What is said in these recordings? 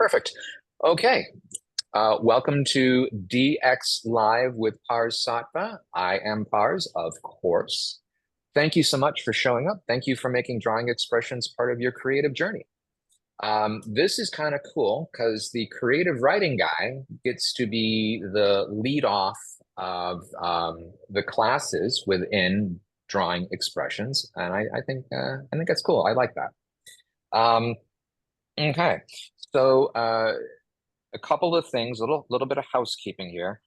Perfect. Okay. Welcome to DX Live with Parz Sattva. I am Parz, of course. Thank you so much for showing up. Thank you for making drawing expressions part of your creative journey. This is kind of cool because the creative writing guy gets to be the lead off of the classes within drawing expressions, and I think that's cool. I like that. Okay, so a couple of things, little bit of housekeeping here.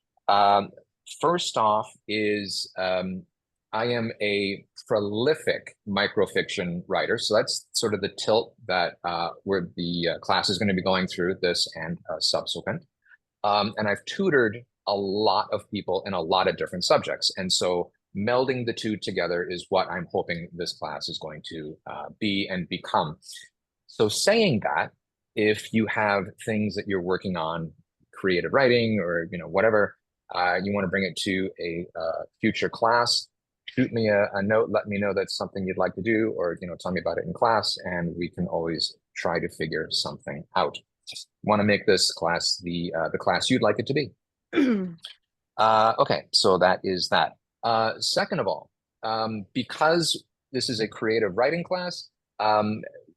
First off is I am a prolific microfiction writer, so that's sort of the tilt that where the class is going to be going through this and subsequent. And I've tutored a lot of people in a lot of different subjects, and so melding the two together is what I'm hoping this class is going to be and become. So saying that, if you have things that you're working on, creative writing or whatever, you want to bring it to a future class, shoot me a note, let me know that's something you'd like to do, or tell me about it in class, and we can always try to figure something out. Just want to make this class the class you'd like it to be. Okay, so that is that. Second of all, because this is a creative writing class,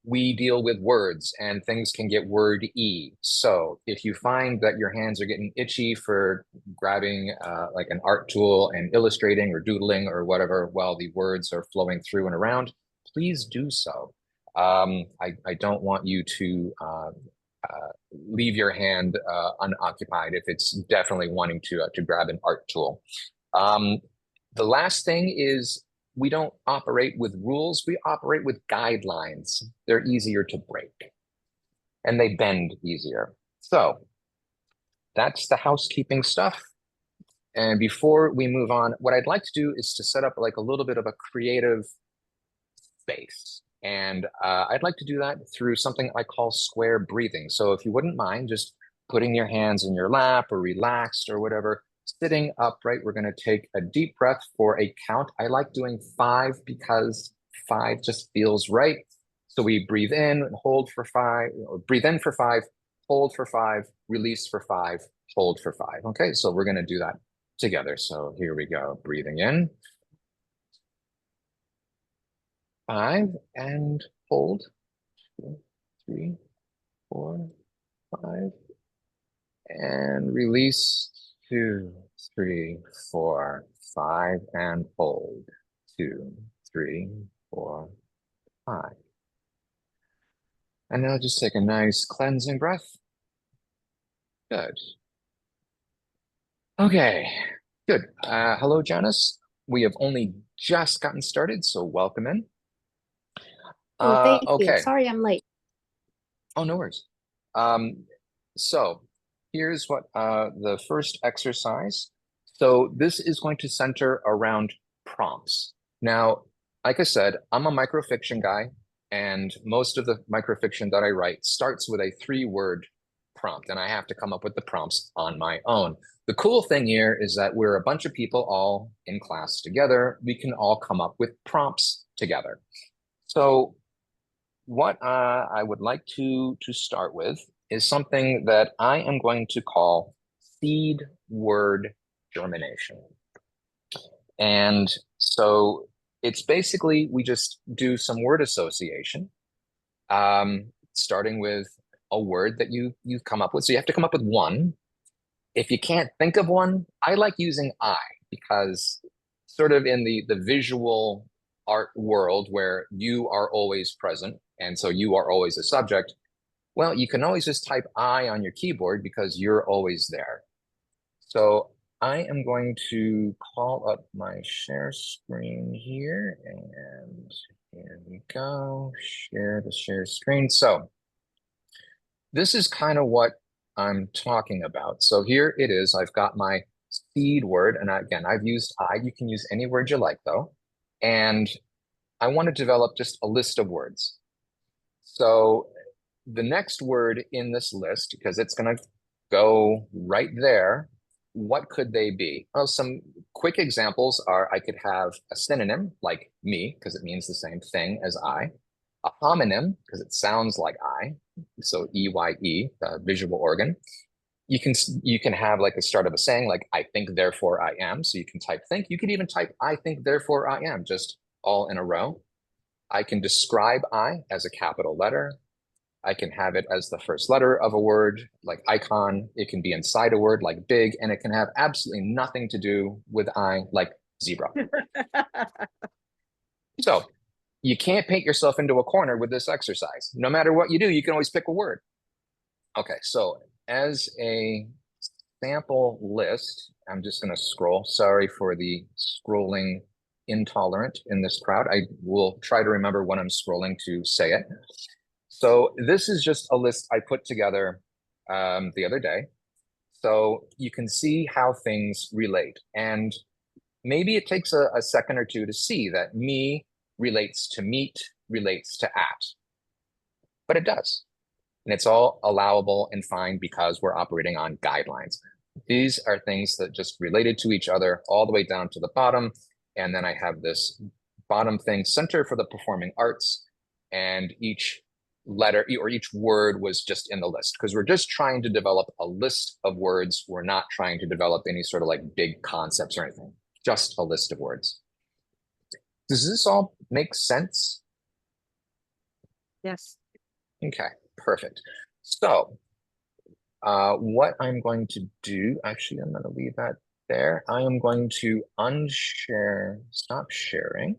we deal with words and things can get word-y. So if you find that your hands are getting itchy for grabbing like an art tool and illustrating or doodling or whatever while the words are flowing through and around, please do so. I don't want you to leave your hand unoccupied if it's definitely wanting to grab an art tool. The last thing is, we don't operate with rules, we operate with guidelines. They're easier to break and they bend easier. So that's the housekeeping stuff. And before we move on, what I'd like to do is to set up like a little bit of a creative space. And I'd like to do that through something I call square breathing. So if you wouldn't mind just putting your hands in your lap or relaxed or whatever, sitting upright, we're going to take a deep breath for a count. I like doing 5 because 5 just feels right. So we breathe in, hold for 5, or breathe in for 5, hold for 5, release for 5, hold for 5. Okay, so we're going to do that together. So here we go. Breathing in, 5, and hold. 2, 3, 4, 5, and release. 2, 3, 4, 5, and hold. 2, 3, 4, 5. And now just take a nice cleansing breath. Good. Okay, good. Hello, Janice. We have only just gotten started, so welcome in. Oh, thank you. Okay. Sorry, I'm late. Oh, no worries. So here's what the first exercise. So this is going to center around prompts. Now, like I said, I'm a microfiction guy, and most of the microfiction that I write starts with a 3-word prompt, and I have to come up with the prompts on my own. The cool thing here is that we're a bunch of people all in class together. We can all come up with prompts together. So what I would like to start with is something that I am going to call seed word germination. And so it's basically, we just do some word association, starting with a word that you've come up with. So you have to come up with one. If you can't think of one, I like using I, because sort of in the visual art world where you are always present, and so you are always a subject, well, you can always just type I on your keyboard because you're always there. So I am going to call up my share screen here, and here we go, share the share screen. So this is kind of what I'm talking about. So here it is. I've got my seed word, and again, I've used I. You can use any word you like, though. And I want to develop just a list of words. So the next word in this list, because it's going to go right there, what could they be? Well, some quick examples are, I could have a synonym like me, because it means the same thing as I, a homonym, because it sounds like I, so EYE, the visual organ. You can have like a start of a saying like I think therefore I am. So you can type think. You can even type I think therefore I am, just all in a row. I can describe I as a capital letter. I can have it as the first letter of a word, like icon. It can be inside a word, like big, and it can have absolutely nothing to do with I, like zebra. So you can't paint yourself into a corner with this exercise. No matter what you do, you can always pick a word. Okay, so as a sample list, I'm just going to scroll. Sorry for the scrolling intolerant in this crowd. I will try to remember when I'm scrolling to say it. So this is just a list I put together the other day. So you can see how things relate. And maybe it takes a second or two to see that me relates to meet, relates to at. But it does. And it's all allowable and fine because we're operating on guidelines. These are things that just related to each other all the way down to the bottom. And then I have this bottom thing, Center for the Performing Arts, and each letter or each word was just in the list because we're just trying to develop a list of words. We're not trying to develop any sort of like big concepts or anything, just a list of words. Does this all make sense? Yes. Okay, perfect. So what I'm going to do, actually, I'm going to leave that there. I am going to unshare, stop sharing,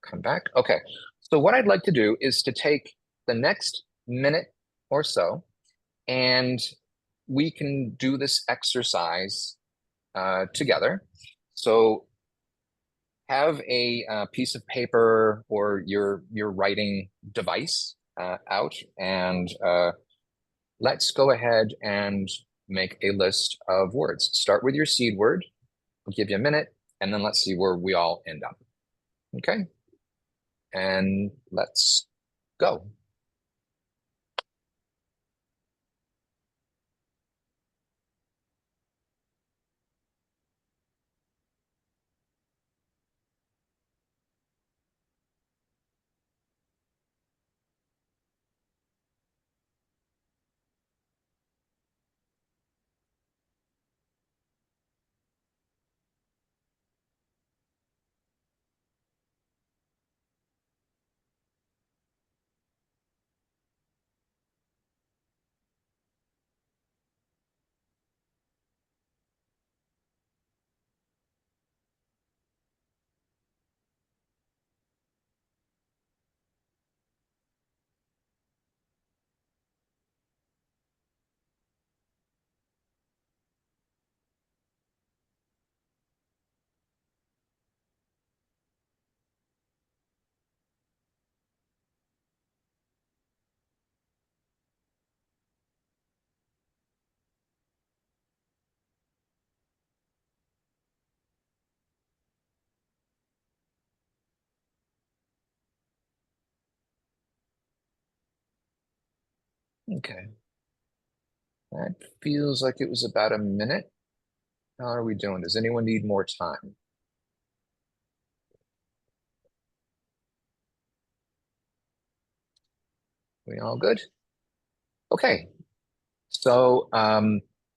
come back. Okay, so what I'd like to do is to take the next minute or so, and we can do this exercise together. So have a piece of paper or your writing device out, and let's go ahead and make a list of words. Start with your seed word. I'll give you a minute, and then let's see where we all end up. Okay? And let's go. Okay. That feels like it was about a minute. How are we doing? Does anyone need more time? We all good? Okay. So I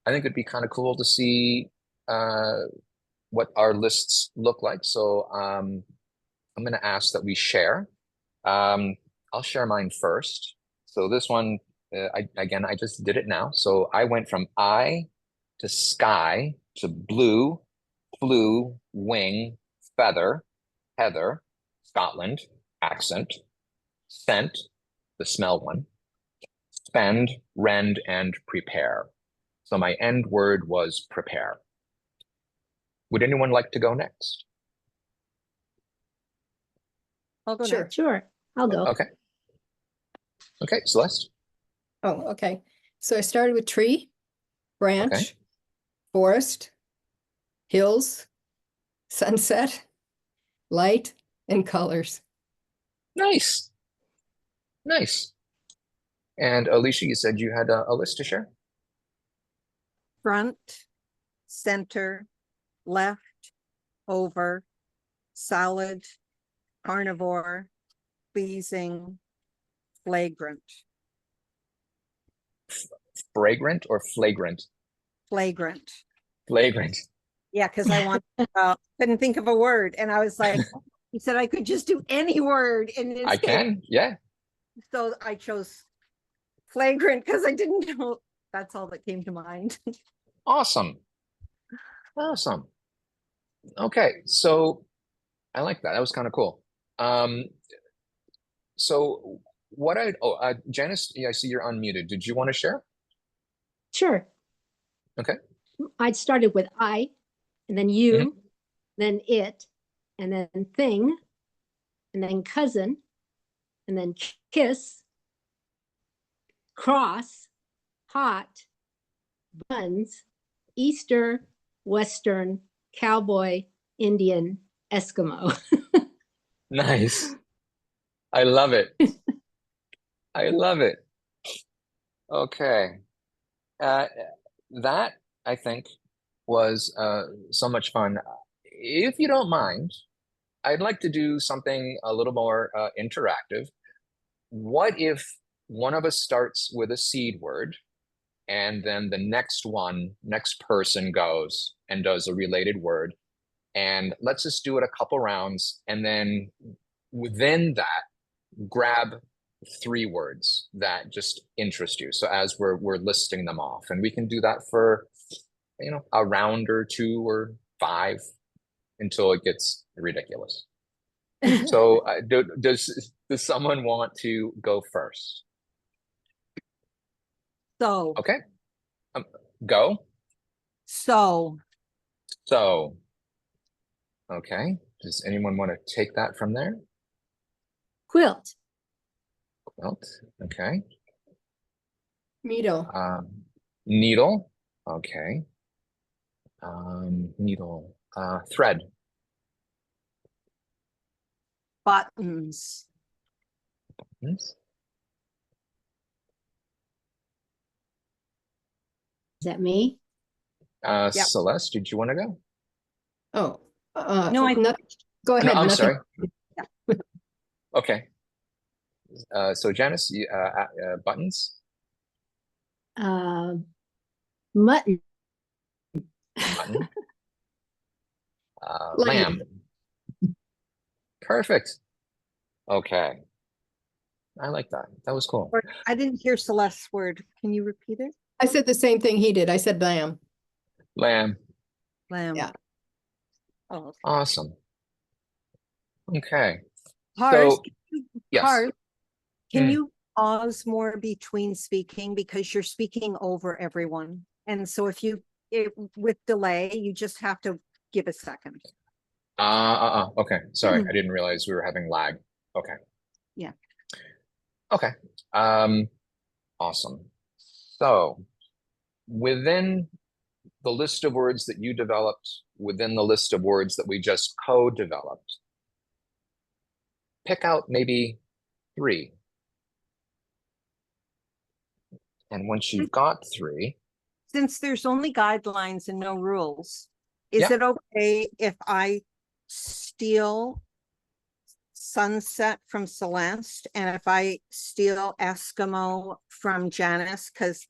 think it'd be kind of cool to see what our lists look like. So I'm going to ask that we share. I'll share mine first. So this one, I just did it now. So I went from I to sky to blue, flew, wing, feather, heather, Scotland, accent, scent, the smell one, spend, rend, and prepare. So my end word was prepare. Would anyone like to go next? I'll go Sure. next. Sure. I'll go. Okay. Okay, Celeste. Oh, okay. So I started with tree, branch, Okay. forest, hills, sunset, light, and colors. Nice. Nice. And Alicia, you said you had a list to share? Front, center, left, over, solid, carnivore, pleasing, flagrant. Fragrant or flagrant? Flagrant. Flagrant. Yeah, because couldn't think of a word. And I was like, he said I could just do any word in this I case. can, yeah. So I chose flagrant because I didn't know. That's all that came to mind. Awesome. Awesome. Okay, so I like that. That was kind of cool. So Janice, yeah, I see you're unmuted. Did you want to share? Sure. Okay. I'd started with I, and then you, then it, and then thing, and then cousin, and then kiss, cross, hot, buns, Easter, Western, cowboy, Indian, Eskimo. Nice. I love it. I love it. Okay. That I think was so much fun. If you don't mind, I'd like to do something a little more interactive. What if one of us starts with a seed word, and then the next person goes and does a related word, and let's just do it a couple rounds, and then within that, grab 3 words that just interest you. So as we're listing them off, and we can do that for a round or 2 or 5 until it gets ridiculous. So does someone want to go first? So. Okay, go. So. Okay, does anyone want to take that from there? Quilt. Quilt. Okay. Needle. Needle. Okay. Needle. Thread. Buttons. Buttons. Is that me? Yep. Celeste, did you want to go? Oh, No, go ahead. No, I'm nothing. sorry. Okay. So Janice, buttons. Mutton. Button. Lamb. Lamb. Perfect. Okay. I like that. That was cool. I didn't hear Celeste's word. Can you repeat it? I said the same thing he did. I said lamb. Lamb. Lamb. Yeah. Oh, okay. Awesome. Okay. Parz, So, yes. Parz, can Hmm. you pause more between speaking, because you're speaking over everyone, and so with delay, you just have to give a second. Okay. Sorry, I didn't realize we were having lag. Okay. Yeah. Okay. Awesome. So, within the list of words that you developed, within the list of words that we just co-developed, pick out maybe 3. And once you've got 3, Since there's only guidelines and no rules, is Yeah. it okay if I steal sunset from Celeste, and if I steal Eskimo from Janice? Because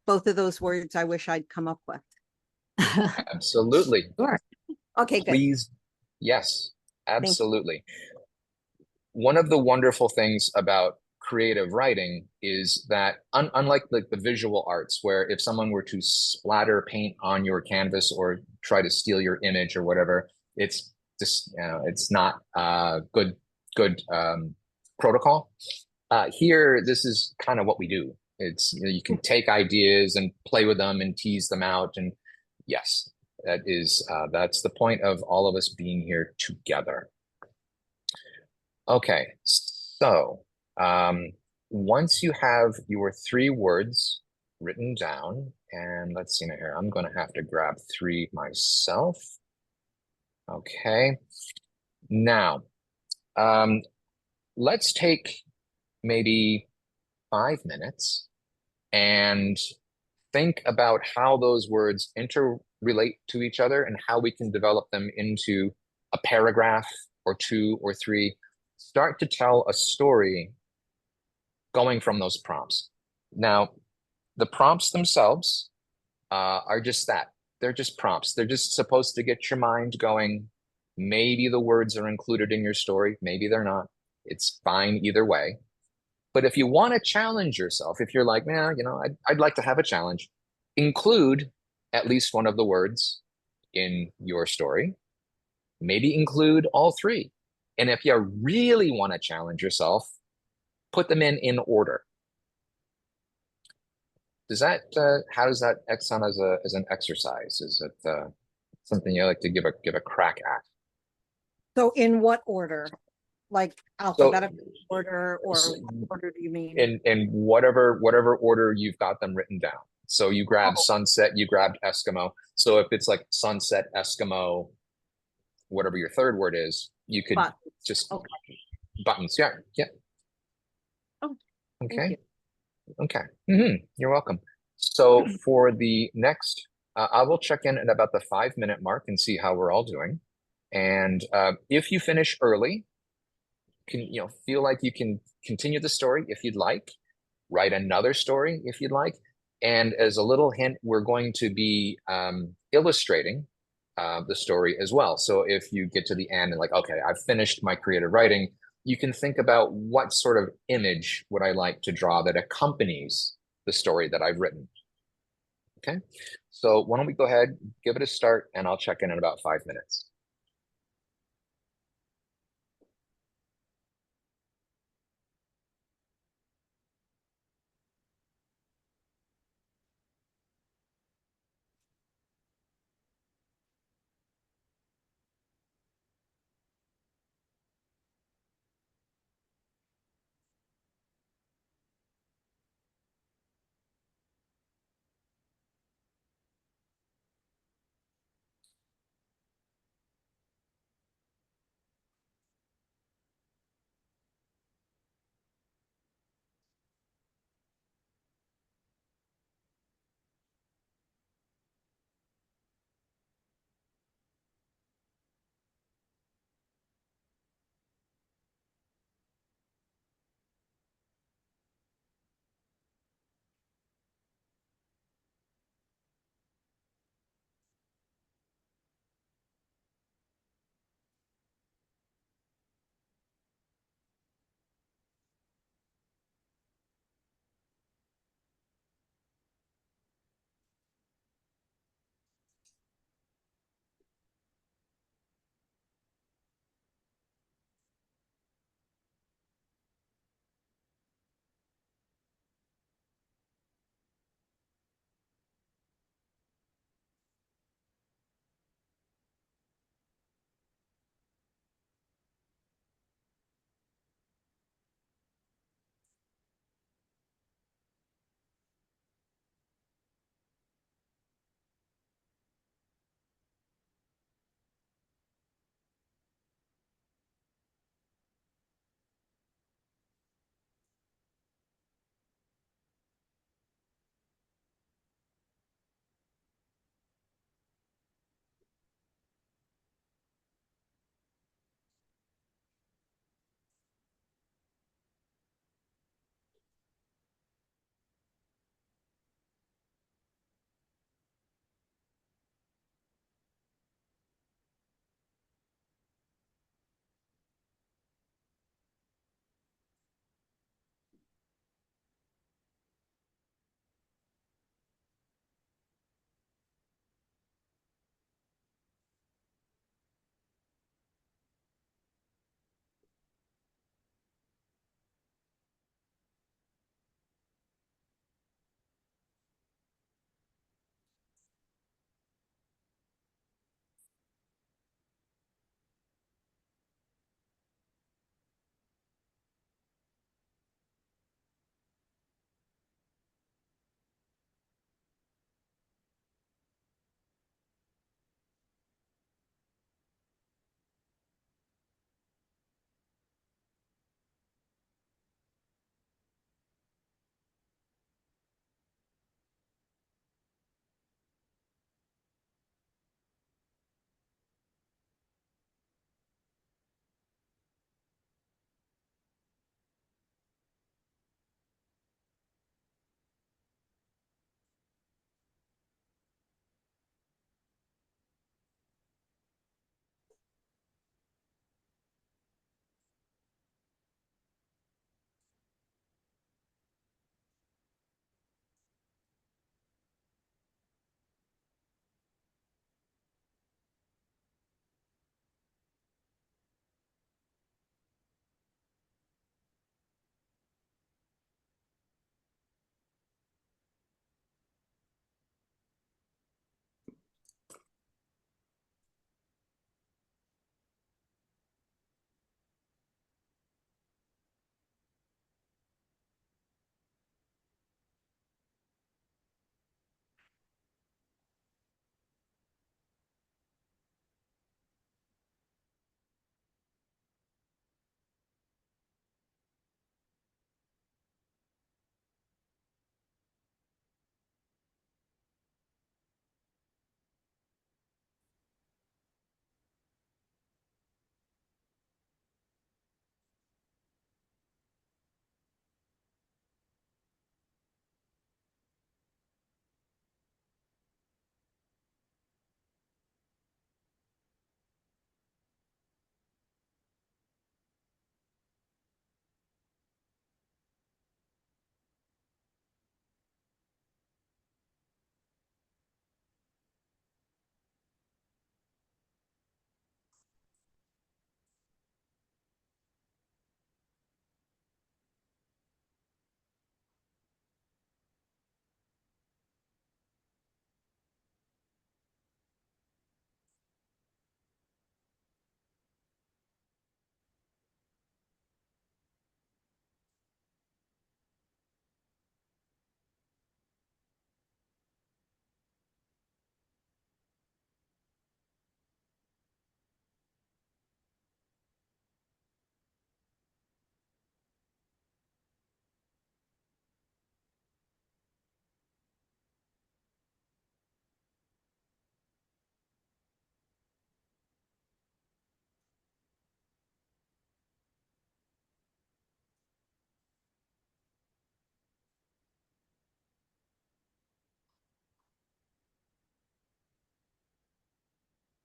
both of those words I wish I'd come up with. absolutely. Sure. Okay, good. Please. Yes, absolutely. One of the wonderful things about creative writing is that unlike the visual arts, where if someone were to splatter paint on your canvas or try to steal your image or whatever, it's just it's not good protocol. Here, this is kind of what we do. It's you can take ideas and play with them and tease them out, and yes, that's the point of all of us being here together. Okay, so once you have your 3 words written down, and let's see here, I'm going to have to grab 3 myself. Okay, now let's take maybe 5 minutes and think about how those words interrelate to each other and how we can develop them into a paragraph or 2 or 3. Start to tell a story going from those prompts. Now, The prompts themselves are just that. They're just prompts. They're just supposed to get your mind going. Maybe the words are included in your story. Maybe they're not. It's fine either way. But if you want to challenge yourself, if you're like, man, I'd like to have a challenge, include at least one of the words in your story. Maybe include all three. And if you really want to challenge yourself, put them in order. How does that sound as an exercise? Is it something you like to give a crack at? So in what order? Like alphabetical order, or what order do you mean? In whatever order you've got them written down. So you grab sunset, you grabbed Eskimo. So if it's like sunset, Eskimo, whatever your third word is, you could just buttons. Yeah. Oh, okay. Okay. You're welcome. So for the next, I will check in at about the 5-minute mark and see how we're all doing. And if you finish early, feel like you can continue the story if you'd like, write another story if you'd like. And as a little hint, we're going to be illustrating the story as well. So if you get to the end and like, okay, I've finished my creative writing, you can think about what sort of image would I like to draw that accompanies the story that I've written. Okay, so why don't we go ahead, give it a start, and I'll check in about 5 minutes.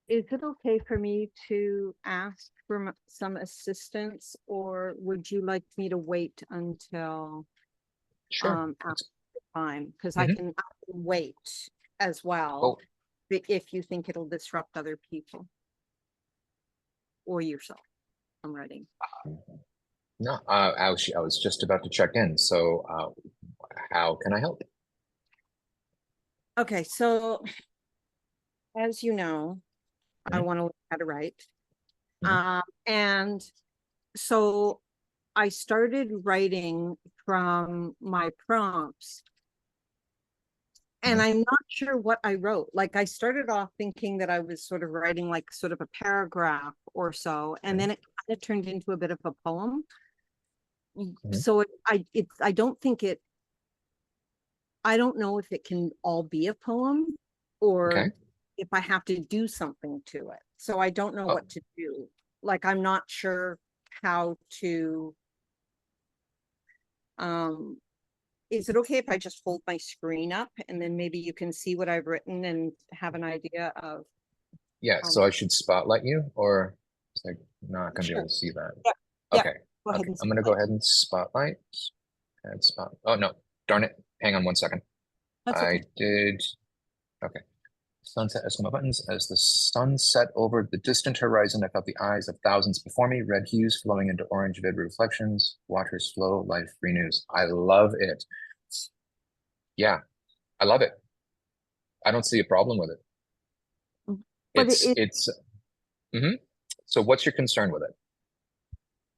Is it okay for me to ask for some assistance, or would you like me to wait until Sure. after the time? Because I Mhm. can wait as well, Oh, if you think it'll disrupt other people or yourself. I'm ready. no, I was just about to check in. So, how can I help? Okay, so as you know, I Mhm. want to learn how to write. Mhm. And so I started writing from my prompts, and Mhm. I'm not sure what I wrote. Like, I started off thinking that I was sort of writing like sort of a paragraph or so, and then it kind of turned into a bit of a poem. Mhm. So I don't think I don't know if it can all be a poem, Okay. or if I have to do something to it. So I don't know Oh, what to do. Like, I'm not sure how to, um, is it okay if I just hold my screen up and then maybe you can see what I've written and have an idea of, yeah. So I should spotlight you, or is I not gonna be sure. able to see that? Yep. Yep. Okay. Go ahead Okay. and I'm gonna go spotlight. ahead and spotlight. Add spot. Oh no, darn it. Hang on 1 second. That's I okay. did. Okay. Sunset Eskimo buttons. As the sun set over the distant horizon, I felt the eyes of thousands before me, red hues flowing into orange vivid reflections. Waters flow, life renews. I love it. Yeah, I love it. I don't see a problem with it. But It's mhm. So what's your concern with it?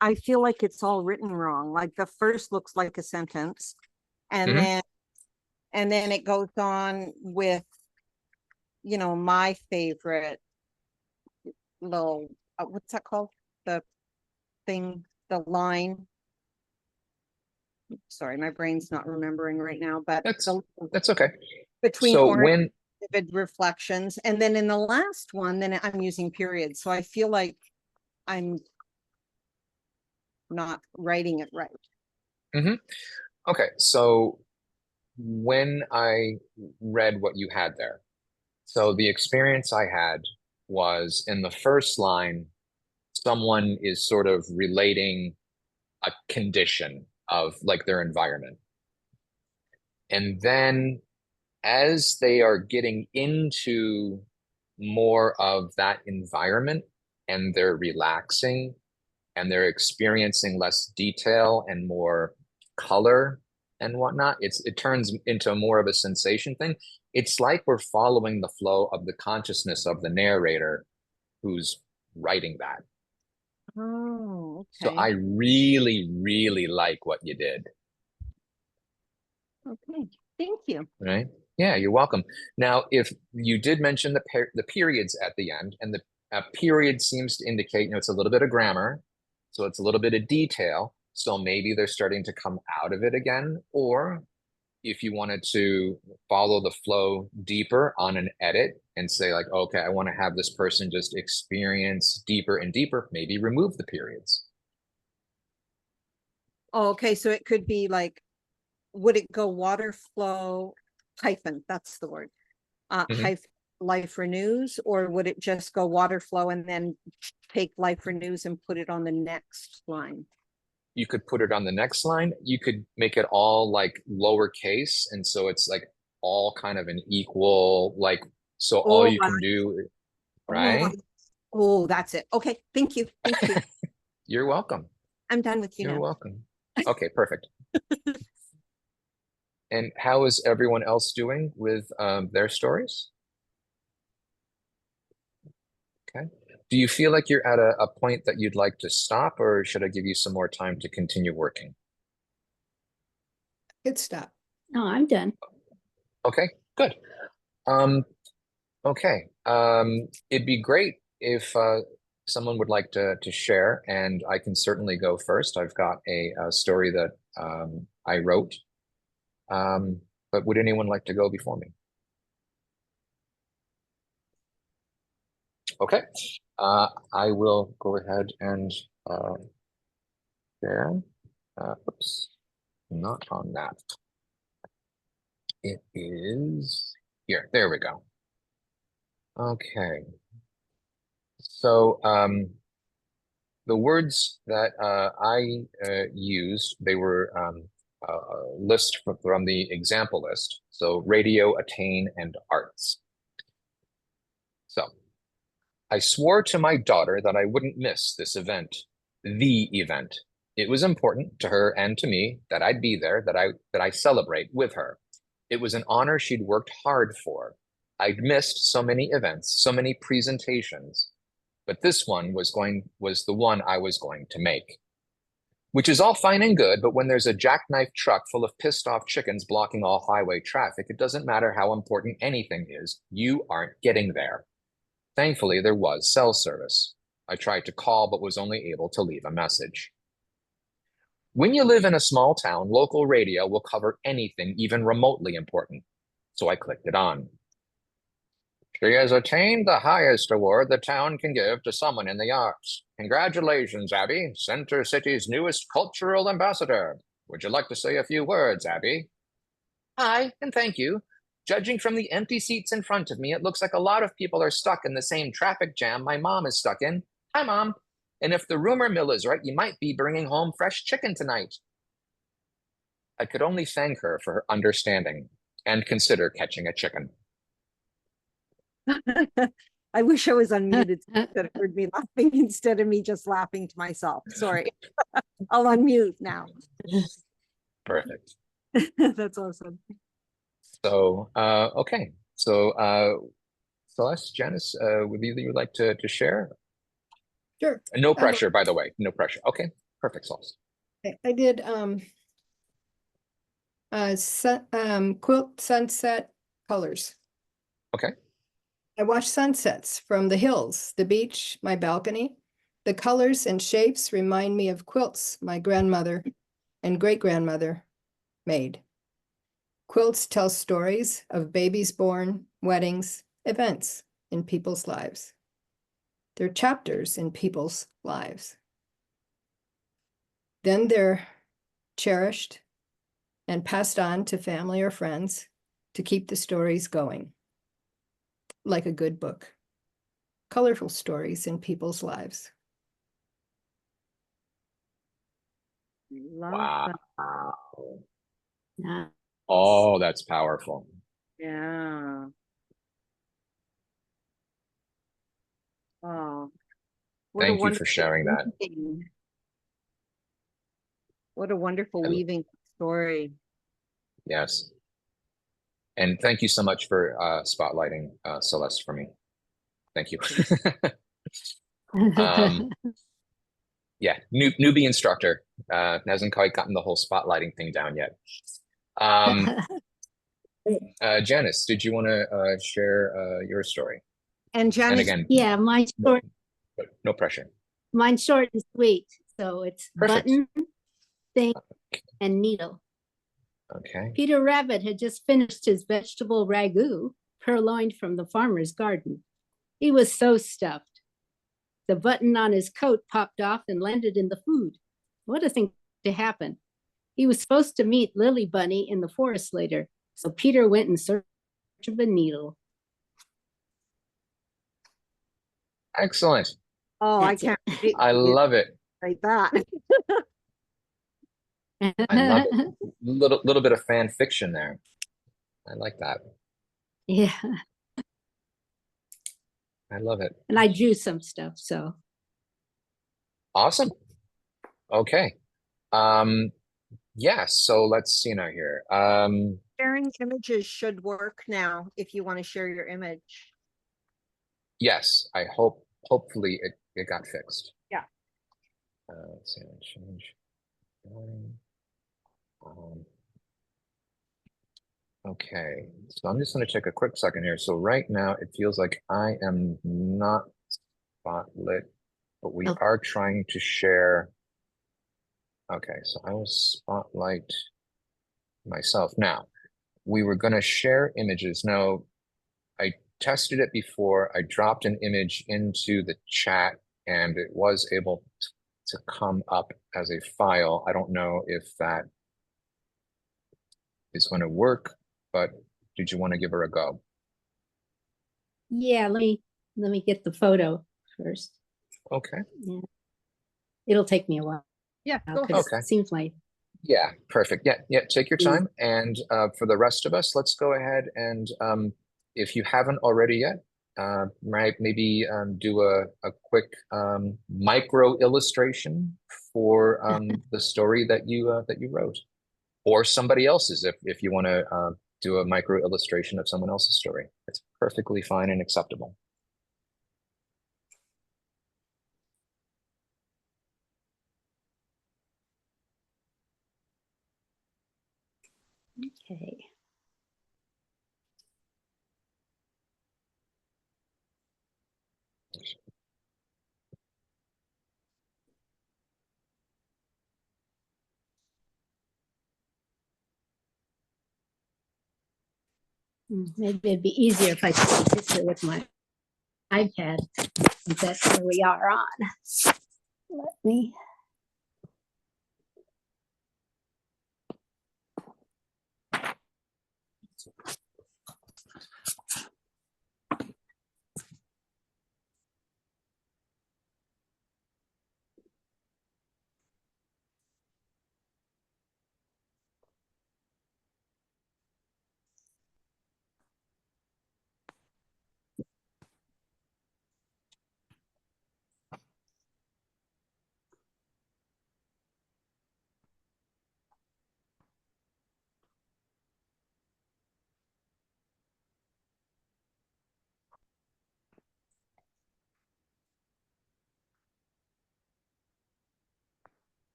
I feel like it's all written wrong. Like, the first looks like a sentence, and Mhm. then it goes on with, my favorite little, what's that called? The thing, the line. Sorry, my brain's not remembering right now, but That's the that's okay. between So orange when vivid reflections, and then in the last one, then I'm using periods. So I feel like I'm not writing it right. mhm. Okay, so when I read what you had there, so the experience I had was in the first line, someone is sort of relating a condition of like their environment. And then as they are getting into more of that environment and they're relaxing and they're experiencing less detail and more color and whatnot, it turns into more of a sensation thing. It's like we're following the flow of the consciousness of the narrator who's writing that. Oh, So okay. I really, really like what you did, Okay. Thank you. right? Yeah, you're welcome. Now, if you did mention the periods at the end, and the period seems to indicate, it's a little bit of grammar, so it's a little bit of detail. So maybe they're starting to come out of it again. Or if you wanted to follow the flow deeper on an edit and say like, okay, I want to have this person just experience deeper and deeper, maybe remove the periods. Oh, okay. So it could be like, would it go water flow hyphen? That's the word. Mhm. Hyphen life renews, or would it just go water flow and then take life renews and put it on the next line? You could put it on the next line. You could make it all like lowercase. And so it's like all kind of an equal, like, so all Oh, you can do, oh, right? oh, that's it. Okay. Thank you. Thank you. You're welcome. I'm done with you You're now. welcome. Okay, perfect. And how is everyone else doing with their stories? Okay. Do you feel like you're at a point that you'd like to stop, or should I give you some more time to continue working? Good stop. No, I'm done. Okay, good. Um, okay. It'd be great if someone would like to share, and I can certainly go first. I've got a story that I wrote, but would anyone like to go before me? Okay. I will go ahead and share. Oops, not on that. It is here. There we go. Okay. So the words that I used, they were a list from the example list. So radio, attain, and arts. So I swore to my daughter that I wouldn't miss this event, the event. It was important to her and to me that I'd be there, that I celebrate with her. It was an honor she'd worked hard for. I'd missed so many events, so many presentations, but this one was the one I was going to make. Which is all fine and good, but when there's a jackknife truck full of pissed off chickens blocking all highway traffic, it doesn't matter how important anything is, you aren't getting there. Thankfully, there was cell service. I tried to call, but was only able to leave a message. When you live in a small town, local radio will cover anything even remotely important. So I clicked it on. She has attained the highest award the town can give to someone in the arts. Congratulations, Abby, Center City's newest cultural ambassador. Would you like to say a few words, Abby? Hi, and thank you. Judging from the empty seats in front of me, it looks like a lot of people are stuck in the same traffic jam my mom is stuck in. Hi, Mom. And if the rumor mill is right, you might be bringing home fresh chicken tonight. I could only thank her for her understanding and consider catching a chicken. I wish I was unmuted so you could have heard me laughing instead of me just laughing to myself. Sorry. I'll unmute now. Perfect. That's awesome. So, okay. So, Celeste, Janice, would either you like to share? Sure. No pressure, by the way. No pressure. Okay. Perfect, Celeste. I did quilt sunset colors. Okay. I watch sunsets from the hills, the beach, my balcony. The colors and shapes remind me of quilts my grandmother and great-grandmother made. Quilts tell stories of babies born, weddings, events in people's lives. They're chapters in people's lives. Then they're cherished and passed on to family or friends to keep the stories going. Like a good book. Colorful stories in people's lives. Love Wow. that. Yeah. Oh, that's powerful. Yeah. Oh. What a Thank you for wonderful sharing that. weaving. What a wonderful I- weaving story. Yes. And thank you so much for spotlighting Celeste for me. Thank you. Yeah, newbie instructor. Hasn't quite gotten the whole spotlighting thing down yet. Janice, did you want to share your story? And And Janice, again, Yeah, mine's short, no pressure. mine's short and sweet. So it's Perfect. button, thing, and needle. Okay. Peter Rabbit had just finished his vegetable ragout, purloined from the farmer's garden. He was so stuffed. The button on his coat popped off and landed in the food. What a thing to happen. He was supposed to meet Lily Bunny in the forest later, so Peter went in search of a needle. Excellent. oh, I That's it. can't wait I to love it. write that. I love it. Little bit of fan fiction there. I like that. Yeah, I love it. and I drew some stuff, so. Awesome. Okay. Yes, so let's see now here. Sharing images should work now if you want to share your image. Yes, hopefully it got fixed. Yeah. Let's see, change. Okay, so I'm just going to take a quick second here. So right now it feels like I am not spotlit, but we Oh. are trying to share. Okay, so I will spotlight myself. Now, we were going to share images. Now, I tested it before. I dropped an image into the chat and it was able to come up as a file. I don't know if that is going to work, but did you want to give her a go? Yeah, let me get the photo. first. Okay. Yeah. It'll take me a while. Yeah, go Because ahead. it seems like Yeah, perfect. Yeah, take your Mm. time. And for the rest of us, let's go ahead and if you haven't already yet, maybe do a quick micro illustration for the story that you wrote, or somebody else's if you want to do a micro illustration of someone else's story. It's perfectly fine and acceptable. okay. Maybe it'd be easier if I took a picture with my iPad, since that's where we are on. Let me.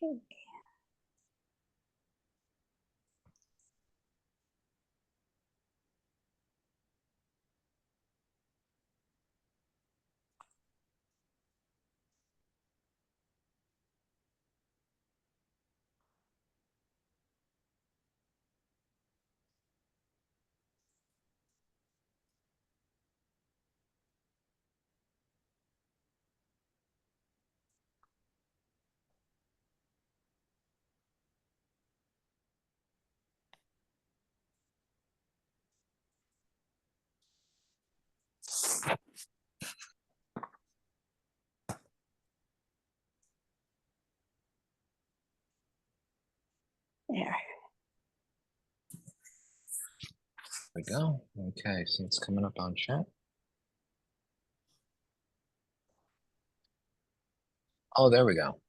Okay. There. We go. Okay, so it's coming up on chat. Oh, there we go.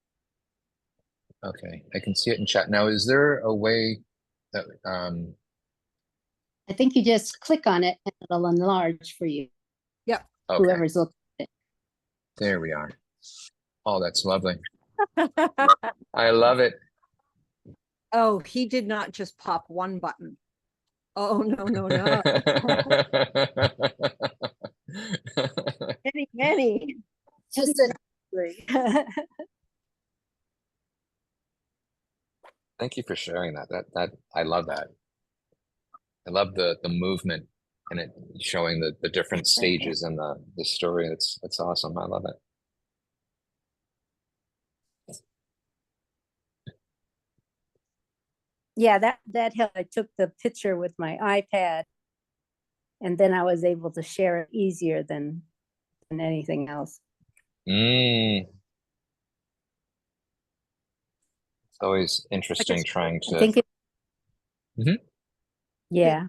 Okay, I can see it in chat. Now, is there a way that I think you just click on it and it'll enlarge for you. Yep. okay, Whoever's looking at it. there we are. Oh, that's lovely. I love it. Oh, he did not just pop one button. Oh, no. Many. Just a Thank you for sharing that. That I love that. I love the movement and it showing the different stages in the story. It's awesome. I love it. Yeah, that helped. I took the picture with my iPad, and then I was able to share it easier than anything else. It's always interesting trying I to. think it, Mhm. yeah,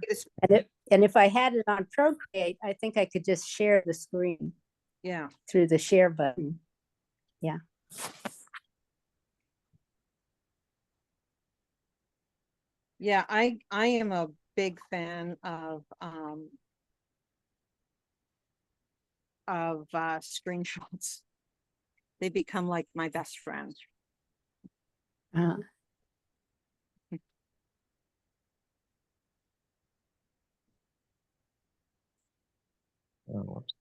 and if I had it on Procreate, I think I could just share the screen. Yeah. Through the share button. Yeah. Yeah, I am a big fan of screenshots. They become like my best friend. Uh, Oh, whoops.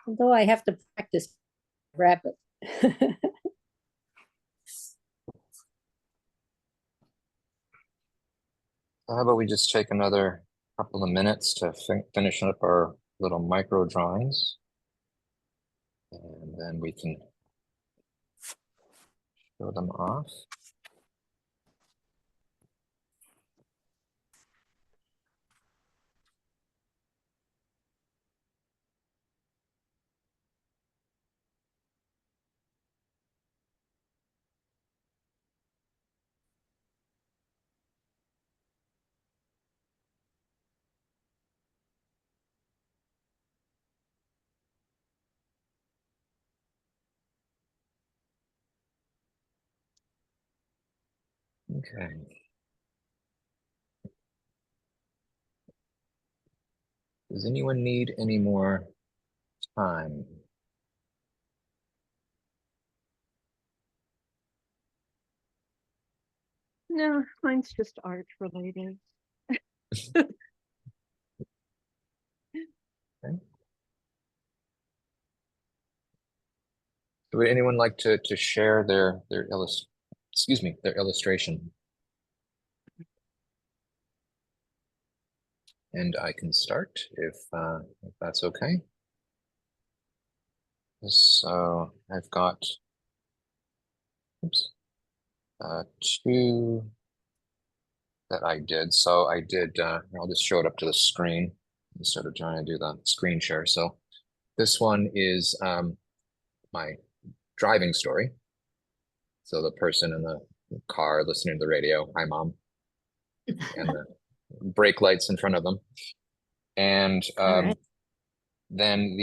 although I have to practice rabbit. How about we just take another couple of minutes to finish up our little micro drawings, and then we can show them off. Okay. Does anyone need any more time? No, mine's just art related. Okay. Would anyone like to share their illustration? And I can start if that's okay. So I've got two that I did. So I did, I'll just show it up to the screen instead of trying to do the screen share. So this one is my driving story. So the person in the car listening to the radio, hi mom, and the brake lights in front of them. And right. then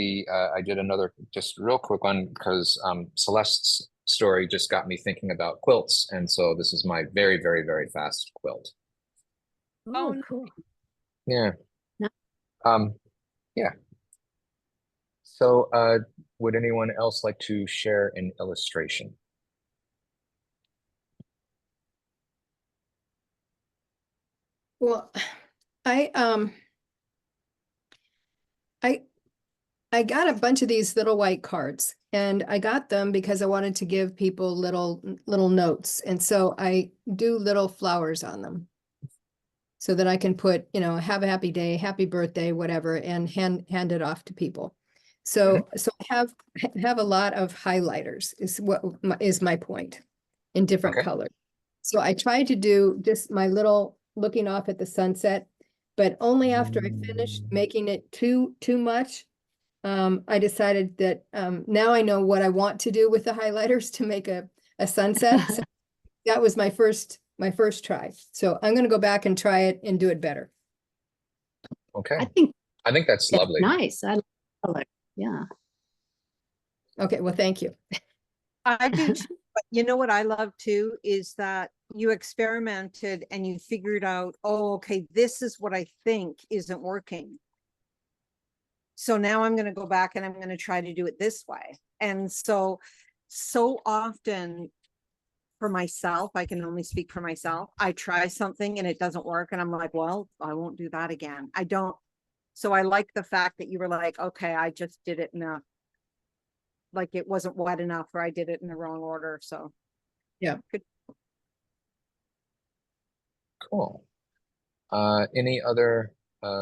I did another just real quick one because Celeste's story just got me thinking about quilts. And so this is my very, very, very fast quilt. Oh, cool. Yeah. No. Yeah. So would anyone else like to share an illustration? Well, I got a bunch of these little white cards, and I got them because I wanted to give people little notes. And so I do little flowers on them so that I can put, have a happy day, happy birthday, whatever, and hand it off to people. So I have a lot of highlighters is what is my point, in different Okay. colors. So I tried to do just my little looking off at the sunset, but only after I finished making it too much. I decided that now I know what I want to do with the highlighters to make a sunset. So that was my first try. So I'm going to go back and try it and do it better. Okay. I think that's lovely. Nice. I like color. Yeah. Okay. Well, thank you. I do too, but you know what I love too is that you experimented and you figured out, oh, okay, this is what I think isn't working. So now I'm going to go back and I'm going to try to do it this way. And so often for myself, I can only speak for myself. I try something and it doesn't work. And I'm like, well, I won't do that again. I don't. So I like the fact that you were like, okay, I just did it like it wasn't wet enough, or I did it in the wrong order. So yeah. Good. Cool. Any other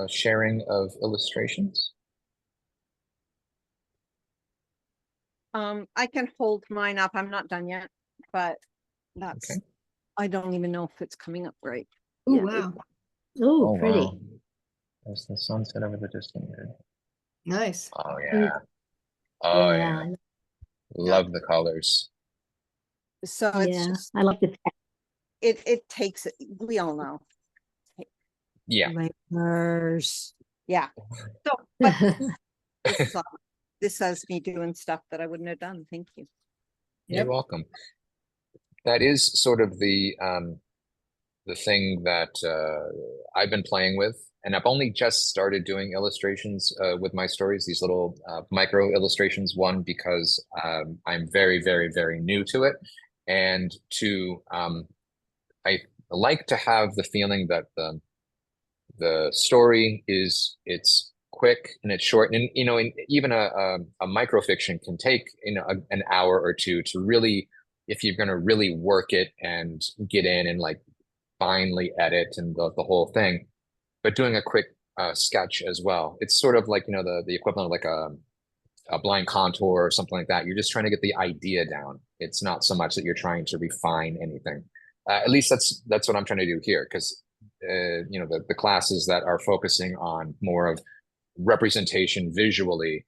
sharing of illustrations? I can hold mine up. I'm not done yet, but that's, Okay. I don't even know if it's coming up right. Oh, Yeah. wow. Oh, pretty. Wow. There's the sunset over the distance. Nice. Oh yeah. Oh yeah. Yeah. Love the colors. So it's Yeah. just, I like the it takes, we all know. Yeah. Layers. Yeah. So, but this has me doing stuff that I wouldn't have done. Thank you. You're welcome. That is sort of the thing that I've been playing with, and I've only just started doing illustrations with my stories, these little micro illustrations. One, because I'm very, very, very new to it, and two, I like to have the feeling that the story it's quick and it's short, and even a microfiction can take an hour or two to really, if you're going to really work it and get in and like finally edit and the whole thing. But doing a quick sketch as well, it's sort of like the equivalent of like a blind contour or something like that. You're just trying to get the idea down. It's not so much that you're trying to refine anything. At least that's what I'm trying to do here, because you know, the classes that are focusing on more of representation visually,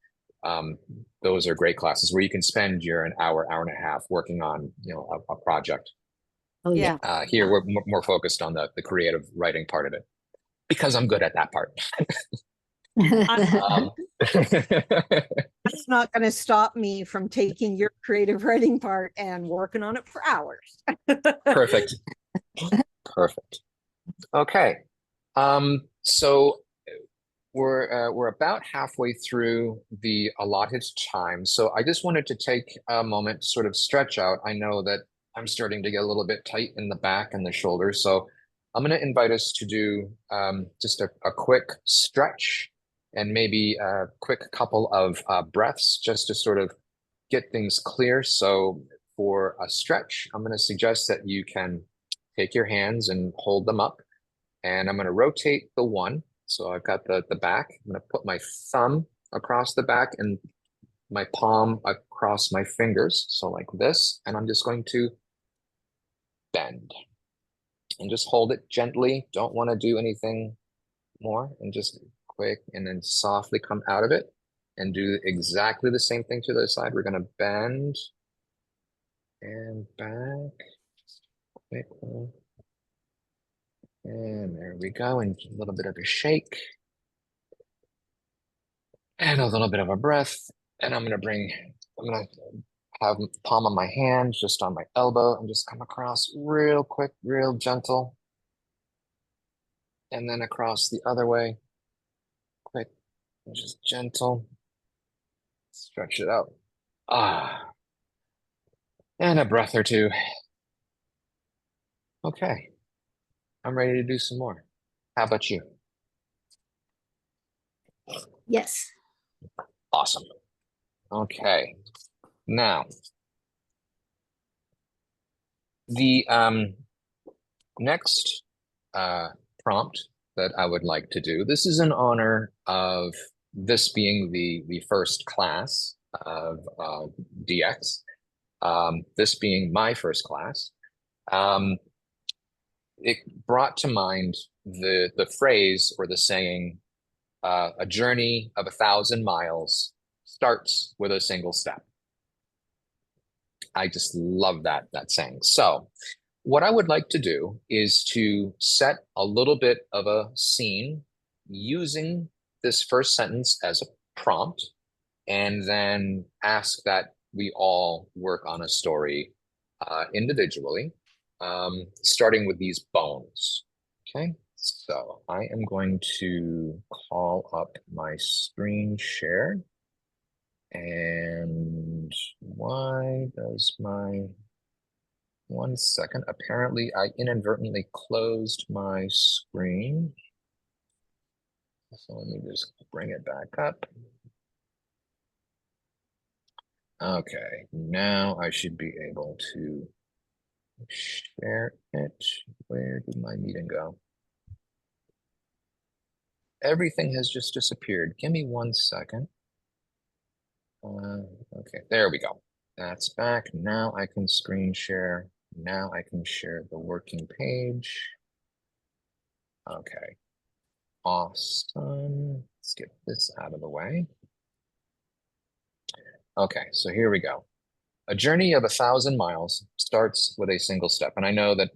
those are great classes where you can spend an hour and a half working on, you know, a project. Oh, yeah. Here we're more focused on the creative writing part of it, because I'm good at that part. That's not going to stop me from taking your creative writing part and working on it for hours. Perfect. Perfect. Okay. So we're about halfway through the allotted time. So I just wanted to take a moment to sort of stretch out. I know that I'm starting to get a little bit tight in the back and the shoulders. So I'm going to invite us to do just a quick stretch and maybe a quick couple of breaths just to sort of get things clear. So for a stretch, I'm going to suggest that you can take your hands and hold them up. And I'm going to rotate the one. So I've got the back. I'm going to put my thumb across the back and my palm across my fingers. So like this. And I'm just going to bend. And just hold it gently. Don't want to do anything more. And just quick and then softly come out of it. And do exactly the same thing to the other side. We're going to bend and back. Quickly. And there we go. And a little bit of a shake. And a little bit of a breath. And I'm going to have palm of my hand just on my elbow and just come across real quick, real gentle. And then across the other way. Quick and just gentle. Stretch it out. And a breath or two. Okay. I'm ready to do some more. How about you? Yes. Awesome. Okay. Now, the next prompt that I would like to do, this is in honor of this being the first class of DX, this being my first class. It brought to mind the phrase or the saying, a journey of 1,000 miles starts with a single step. I just love that saying. So what I would like to do is to set a little bit of a scene using this first sentence as a prompt, and then ask that we all work on a story individually, starting with these bones. Okay, so I am going to call up my screen share. And why does one second, apparently I inadvertently closed my screen. So let me just bring it back up. Okay, now I should be able to share it. Where did my meeting go? Everything has just disappeared. Give me 1 second. Okay, there we go. That's back. Now I can screen share. Now I can share the working page. Okay, awesome. Let's get this out of the way. Okay, so here we go. A journey of 1,000 miles starts with a single step. And I know that,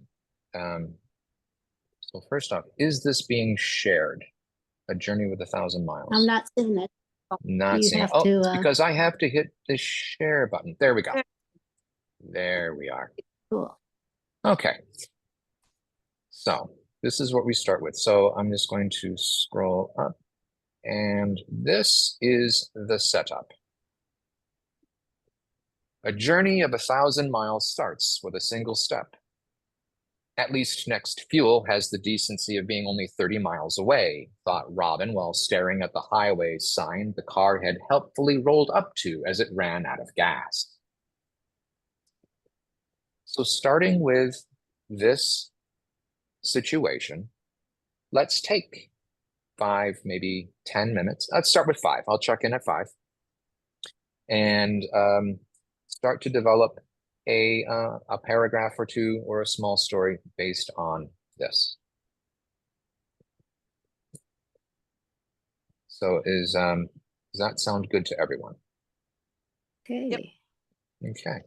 so first off, is this being shared? A journey with 1,000 miles. I'm not seeing it. Not You seeing it. have to, It's because I have to hit the share button. There we go. There we are. Cool. Okay. So this is what we start with. So I'm just going to scroll up, and this is the setup. A journey of 1,000 miles starts with a single step. At least next fuel has the decency of being only 30 miles away, thought Robin while staring at the highway sign the car had helpfully rolled up to as it ran out of gas. So starting with this situation, let's take 5, maybe 10 minutes. Let's start with 5. I'll check in at 5. and start to develop a paragraph or two or a small story based on this. So does that sound good to everyone? Okay. Okay,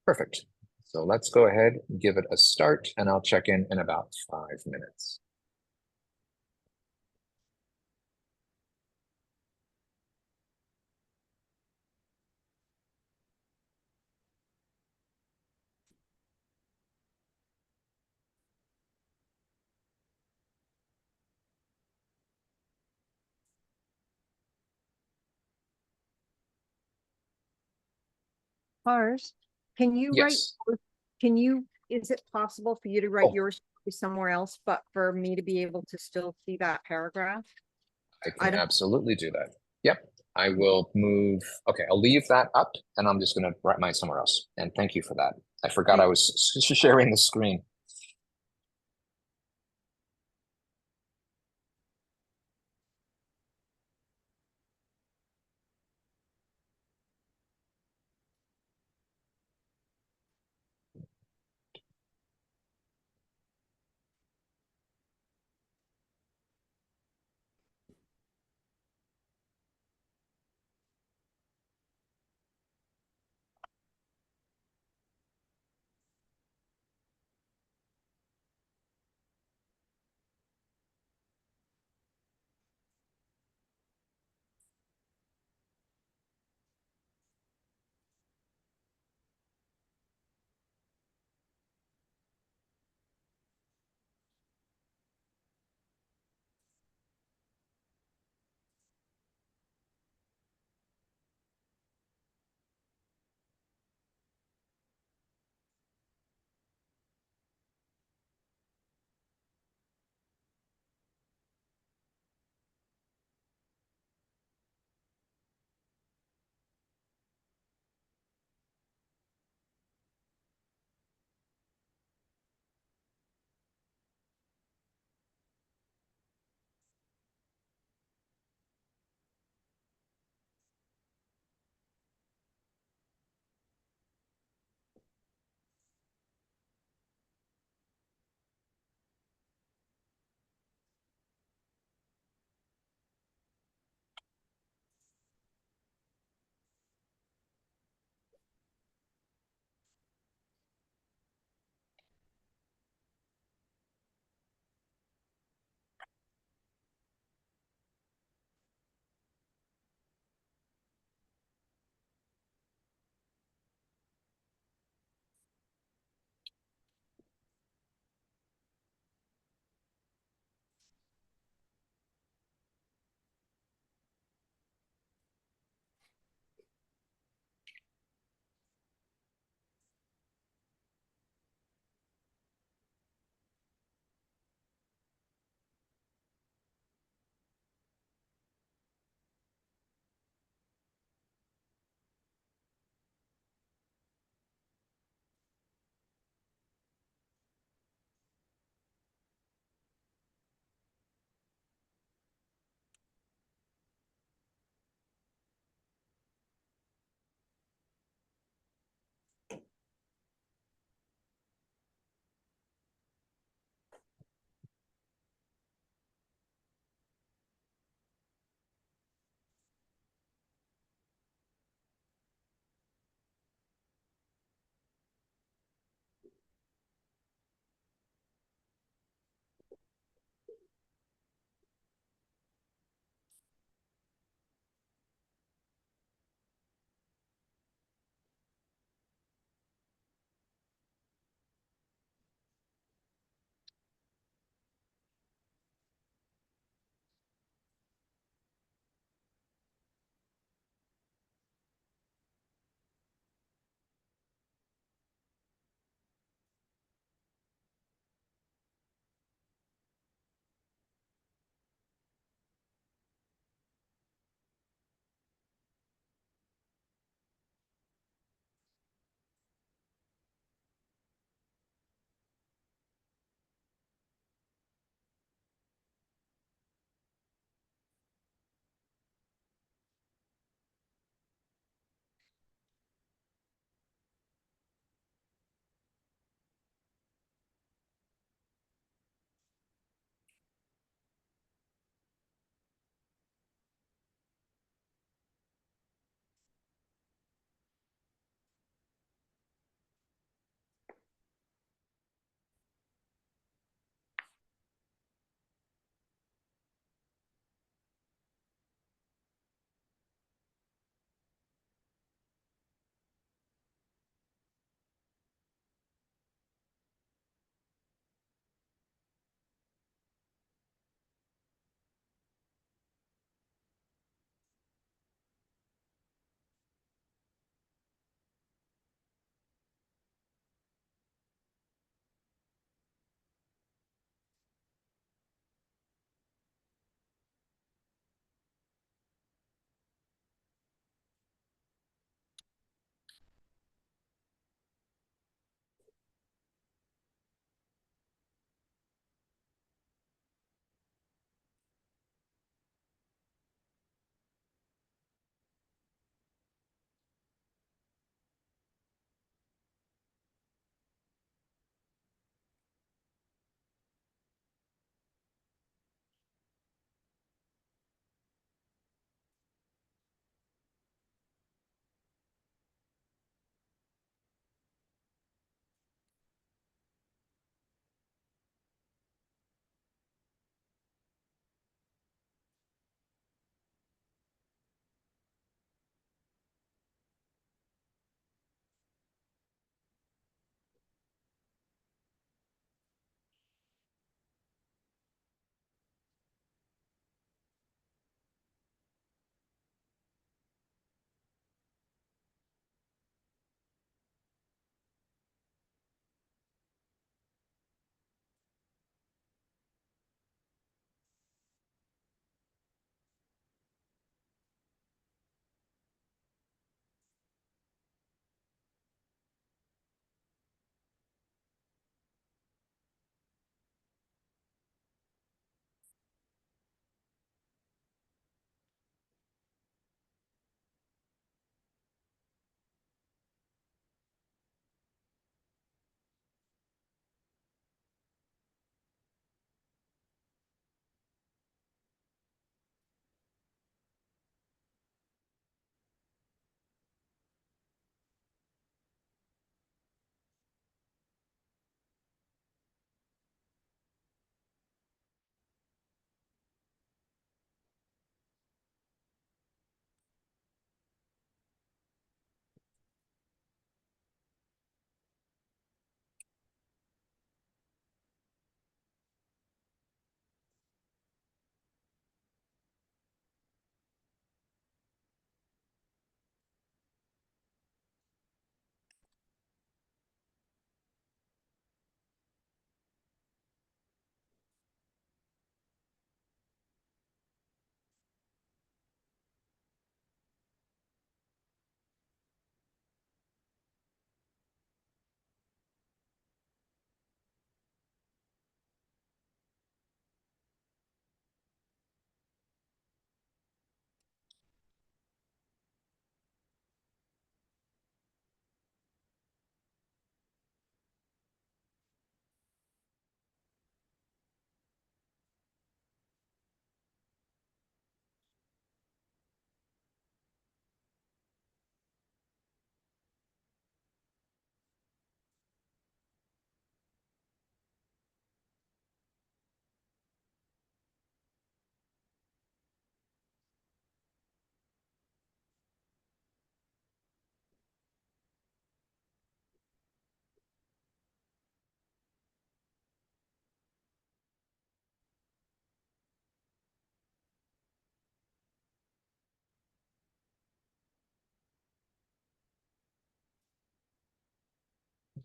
perfect. So let's go ahead and give it a start, and I'll check in about 5 minutes. Parz, can you write, Yes. is it possible for you to write Oh. yours somewhere else, but for me to be able to still see that paragraph? I I can don't- absolutely do that. Yep. I will move. Okay, I'll leave that up and I'm just going to write mine somewhere else. And thank you for that. I forgot I was sharing the screen.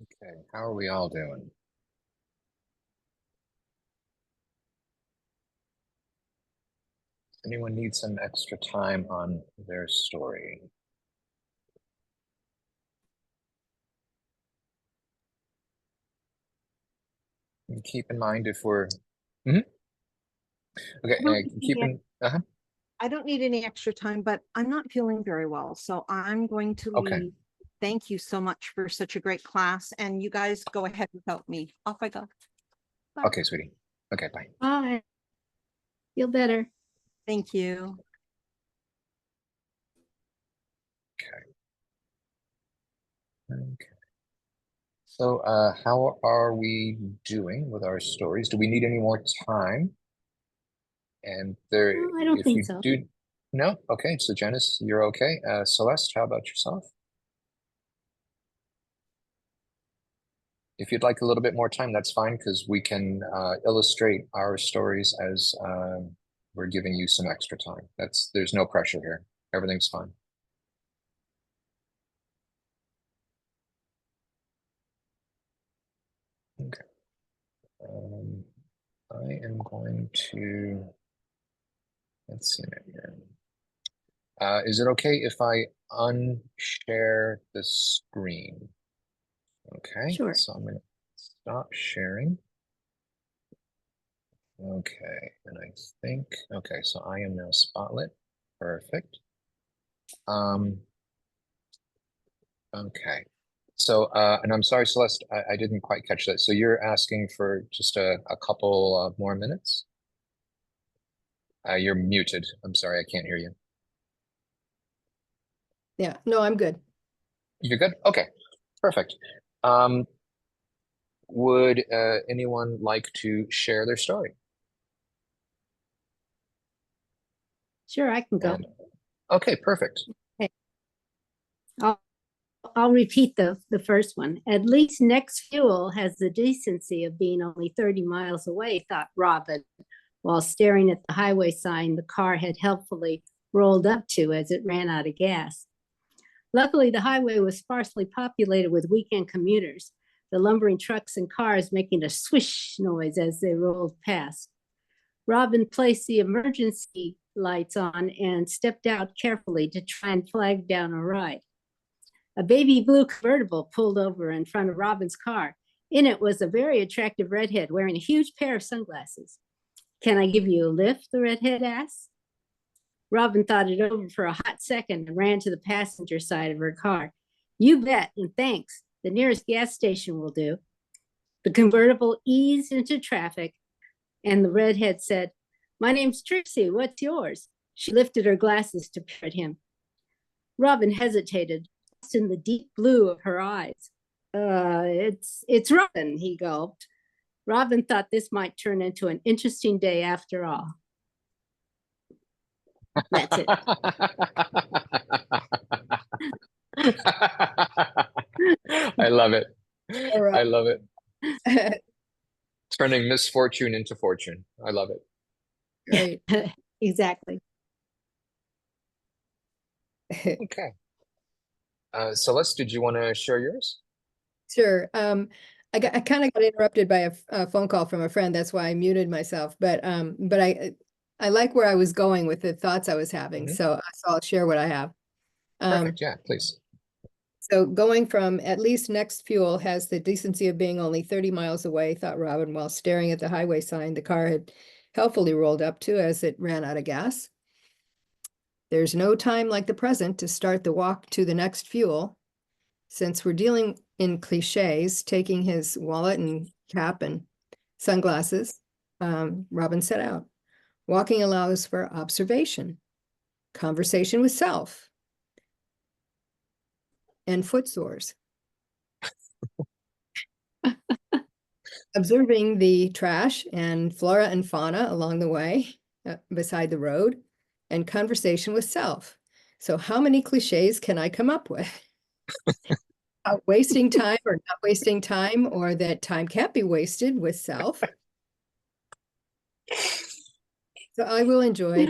Okay, how are we all doing? Anyone need some extra time on their story? And keep in mind if we're okay, keep in I don't need any extra time, but I'm not feeling very well, so I'm going to Okay. leave. Thank you so much for such a great class, and you guys go ahead without me. Off I go. Bye. Okay, sweetie. Okay, bye. Bye. Feel better. Thank you. Okay. So how are we doing with our stories? Do we need any more time? And there, No, I don't if think you so. do, no? Okay, so Janice, you're okay. Celeste, how about yourself? If you'd like a little bit more time, that's fine, because we can illustrate our stories as we're giving you some extra time. There's no pressure here. Everything's fine. Okay. I am going to, let's see here. Is it okay if I unshare the screen? Okay, Sure. so I'm gonna stop sharing. Okay, and I think, okay, so I am now spotlit. Perfect. Okay. So, and I'm sorry, Celeste, I didn't quite catch that. So you're asking for just a couple more minutes? You're muted. I'm sorry, I can't hear you. Yeah, no, I'm good. You're good? Okay, perfect. Would anyone like to share their story? Sure, I can go. And, okay, perfect. I'll repeat the first one. At least next fuel has the decency of being only 30 miles away, thought Robin, while staring at the highway sign the car had helpfully rolled up to as it ran out of gas. Luckily, the highway was sparsely populated with weekend commuters, the lumbering trucks and cars making a swish noise as they rolled past. Robin placed the emergency lights on and stepped out carefully to try and flag down a ride. A baby blue convertible pulled over in front of Robin's car. In it was a very attractive redhead wearing a huge pair of sunglasses. "Can I give you a lift?" the redhead asked. Robin thought it over for a hot second and ran to the passenger side of her car. "You bet, and thanks. The nearest gas station will do." The convertible eased into traffic, and the redhead said, "My name's Trixie. What's yours?" She lifted her glasses to peer at him. Robin hesitated, lost in the deep blue of her eyes. It's Robin," he gulped. Robin thought this might turn into an interesting day after all. That's it. I love it. All right. I love it. Turning misfortune into fortune. I love it. Great. Exactly. Okay. Celeste, did you want to share yours? Sure. I kind of got interrupted by a phone call from a friend. That's why I muted myself. But I like where I was going with the thoughts I was having. Mhm. So I'll share what I have. Perfect. Yeah, please. So going from at least next fuel has the decency of being only 30 miles away, thought Robin, while staring at the highway sign the car had helpfully rolled up to as it ran out of gas. There's no time like the present to start the walk to the next fuel. Since we're dealing in cliches, taking his wallet and cap and sunglasses, Robin set out. Walking allows for observation, conversation with self, and foot sores. Observing the trash and flora and fauna along the way, beside the road, and conversation with self. So how many cliches can I come up with? Wasting time or not wasting time, or that time can't be wasted with self. So I will enjoy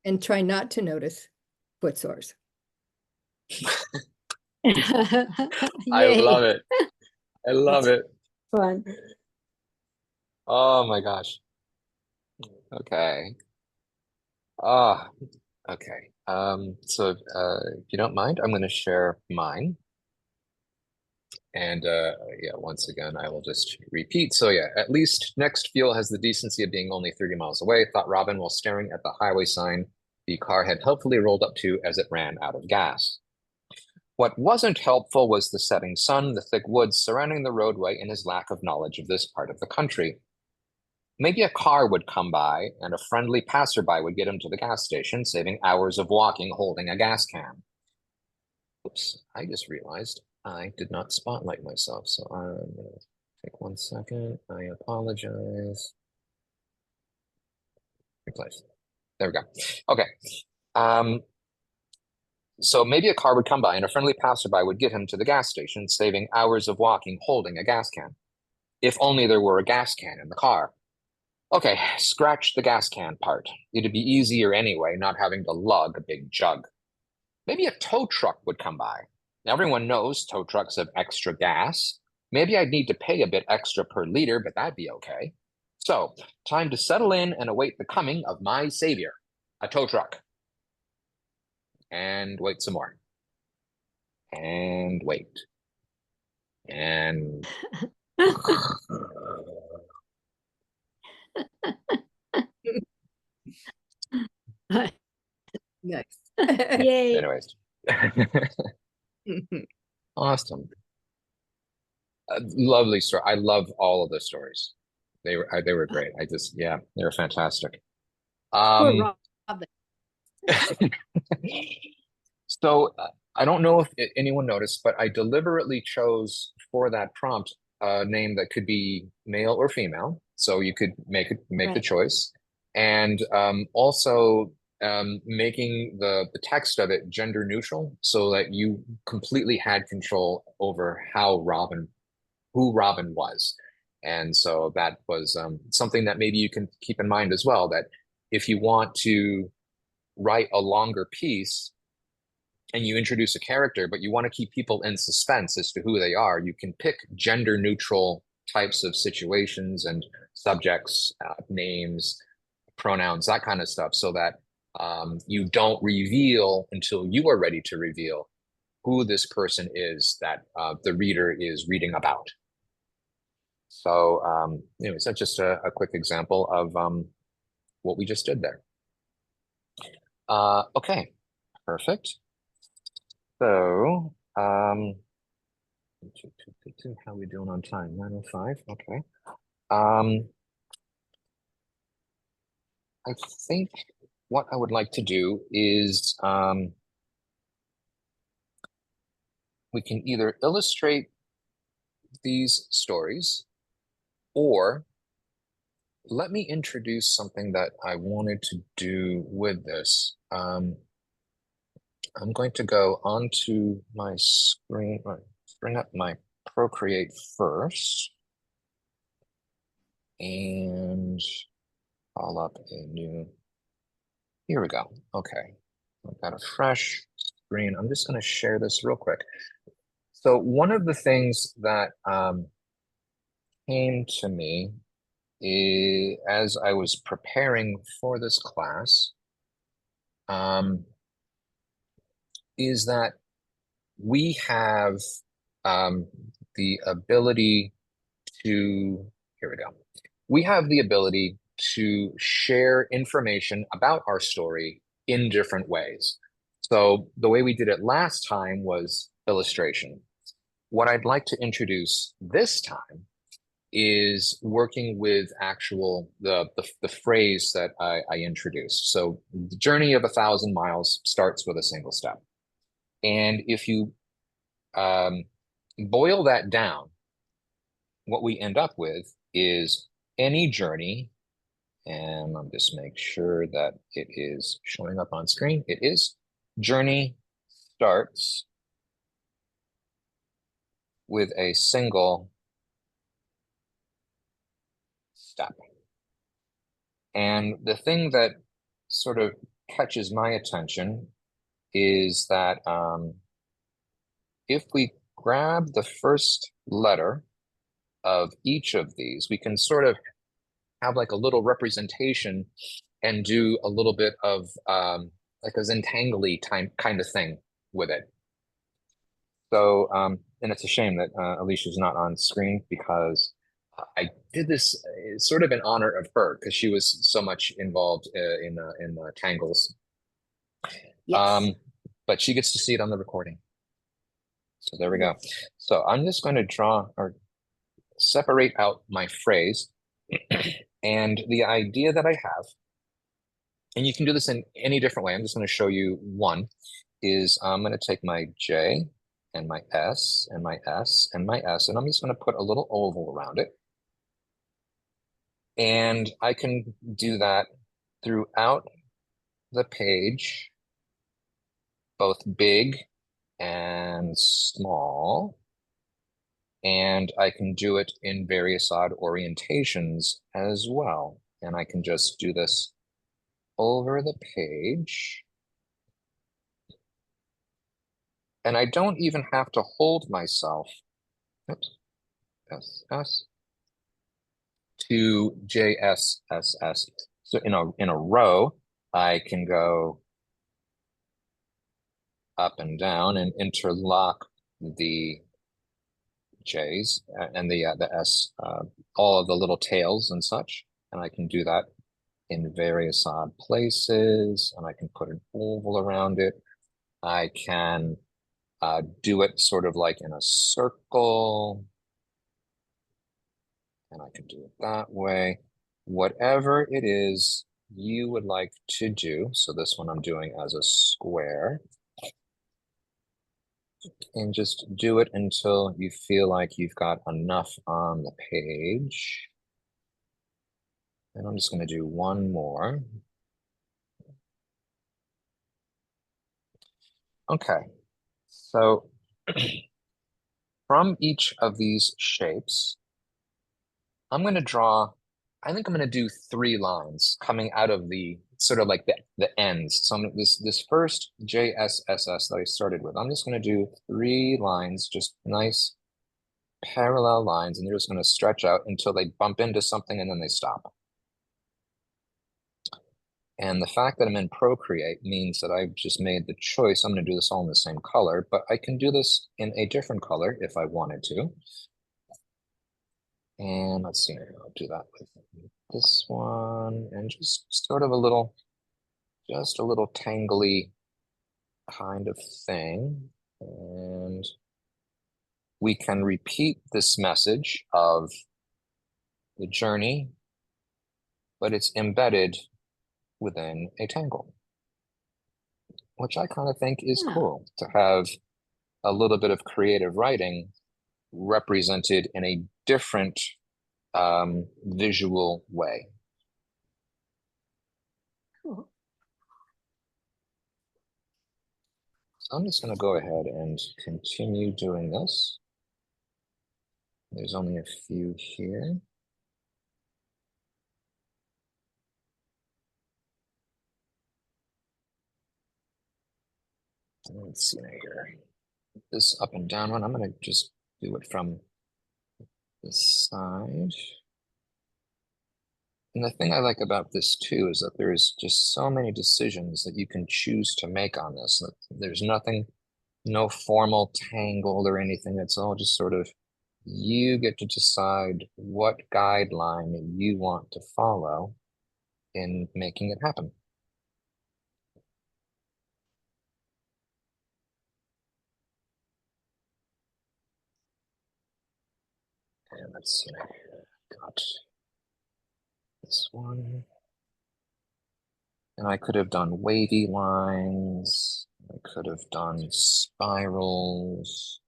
and try not to notice foot sores. I love Yay, it. I love it. fun. Oh my gosh. Okay. Ah, okay. So if you don't mind, I'm going to share mine. And yeah, once again, I will just repeat. So yeah, at least next fuel has the decency of being only 30 miles away, thought Robin while staring at the highway sign the car had helpfully rolled up to as it ran out of gas. What wasn't helpful was the setting sun, the thick woods surrounding the roadway, and his lack of knowledge of this part of the country. Maybe a car would come by and a friendly passerby would get him to the gas station, saving hours of walking holding a gas can. Oops, I just realized I did not spotlight myself, so I'm gonna take 1 second. I apologize. Replace. There we go. Okay. So maybe a car would come by and a friendly passerby would get him to the gas station, saving hours of walking holding a gas can. If only there were a gas can in the car. Okay, scratch the gas can part. It'd be easier anyway, not having to lug a big jug. Maybe a tow truck would come by. Everyone knows tow trucks have extra gas. Maybe I'd need to pay a bit extra per liter, but that'd be okay. So, time to settle in and await the coming of my savior, a tow truck. And wait some more. And wait. And Nice. Yay. anyways. Awesome. Lovely story. I love all of the stories. They were great. Yeah, they were fantastic. Poor Robin. So I don't know if anyone noticed, but I deliberately chose for that prompt a name that could be male or female. So you could make the Right. choice. And also making the text of it gender neutral so that you completely had control over who Robin was. And so that was something that maybe you can keep in mind as well, that if you want to write a longer piece and you introduce a character, but you want to keep people in suspense as to who they are, you can pick gender neutral types of situations and subjects, names, pronouns, that kind of stuff, so that you don't reveal until you are ready to reveal who this person is that the reader is reading about. So anyways, that's just a quick example of what we just did there. Okay, perfect. So, how are we doing on time? 9:05. Okay. I think what I would like to do is we can either illustrate these stories, or let me introduce something that I wanted to do with this. I'm going to go onto my screen, or bring up my Procreate first, and call up a new, here we go. Okay, I've got a fresh screen. I'm just going to share this real quick. So one of the things that came to me as I was preparing for this class is that we have the ability to, here we go. We have the ability to share information about our story in different ways. So the way we did it last time was illustration. What I'd like to introduce this time is working with the phrase that I introduced. So the journey of 1,000 miles starts with a single step. And if you boil that down, what we end up with is any journey, and I'll just make sure that it is showing up on screen. It is. Journey starts with a single step. And the thing that sort of catches my attention is that if we grab the first letter of each of these, we can sort of have like a little representation and do a little bit of like a Zentangly kind of thing with it. So, and it's a shame that Alicia's not on screen because I did this sort of in honor of her because she was so much involved in tangles. Yes. But she gets to see it on the recording. So there we go. So I'm just going to draw or separate out my phrase. And the idea that I have, and you can do this in any different way. I'm just going to show you one, is I'm going to take my J and my S and my S and my S, and I'm just going to put a little oval around it. And I can do that throughout the page, both big and small. And I can do it in various odd orientations as well. And I can just do this over the page. And I don't even have to hold myself, oops, S, to J, S, S, S. So in a row, I can go up and down and interlock the J's and the S, all of the little tails and such. And I can do that in various odd places, and I can put an oval around it. I can do it sort of like in a circle, and I can do it that way. Whatever it is you would like to do. So this one I'm doing as a square. And just do it until you feel like you've got enough on the page. And I'm just going to do one more. Okay, so from each of these shapes, I'm going to draw, I think I'm going to do 3 lines coming out of the sort of like the ends. So this first JSSS that I started with, I'm just going to do 3 lines, just nice parallel lines, and they're just going to stretch out until they bump into something and then they stop. And the fact that I'm in Procreate means that I've just made the choice. I'm going to do this all in the same color, but I can do this in a different color if I wanted to. And let's see, I'll do that with this one, and just sort of just a little tangly kind of thing. And we can repeat this message of the journey, but it's embedded within a tangle, which I kind of think is cool to have a little bit of creative writing represented in a different visual way. Cool. So I'm just going to go ahead and continue doing this. There's only a few here. Let's see here. This up and down one, I'm going to just do it from this side. And the thing I like about this too is that there's just so many decisions that you can choose to make on this. There's nothing, no formal tangle or anything. It's all just sort of, you get to decide what guideline you want to follow in making it happen. And let's see, got this one. And I could have done wavy lines. I could have done spirals.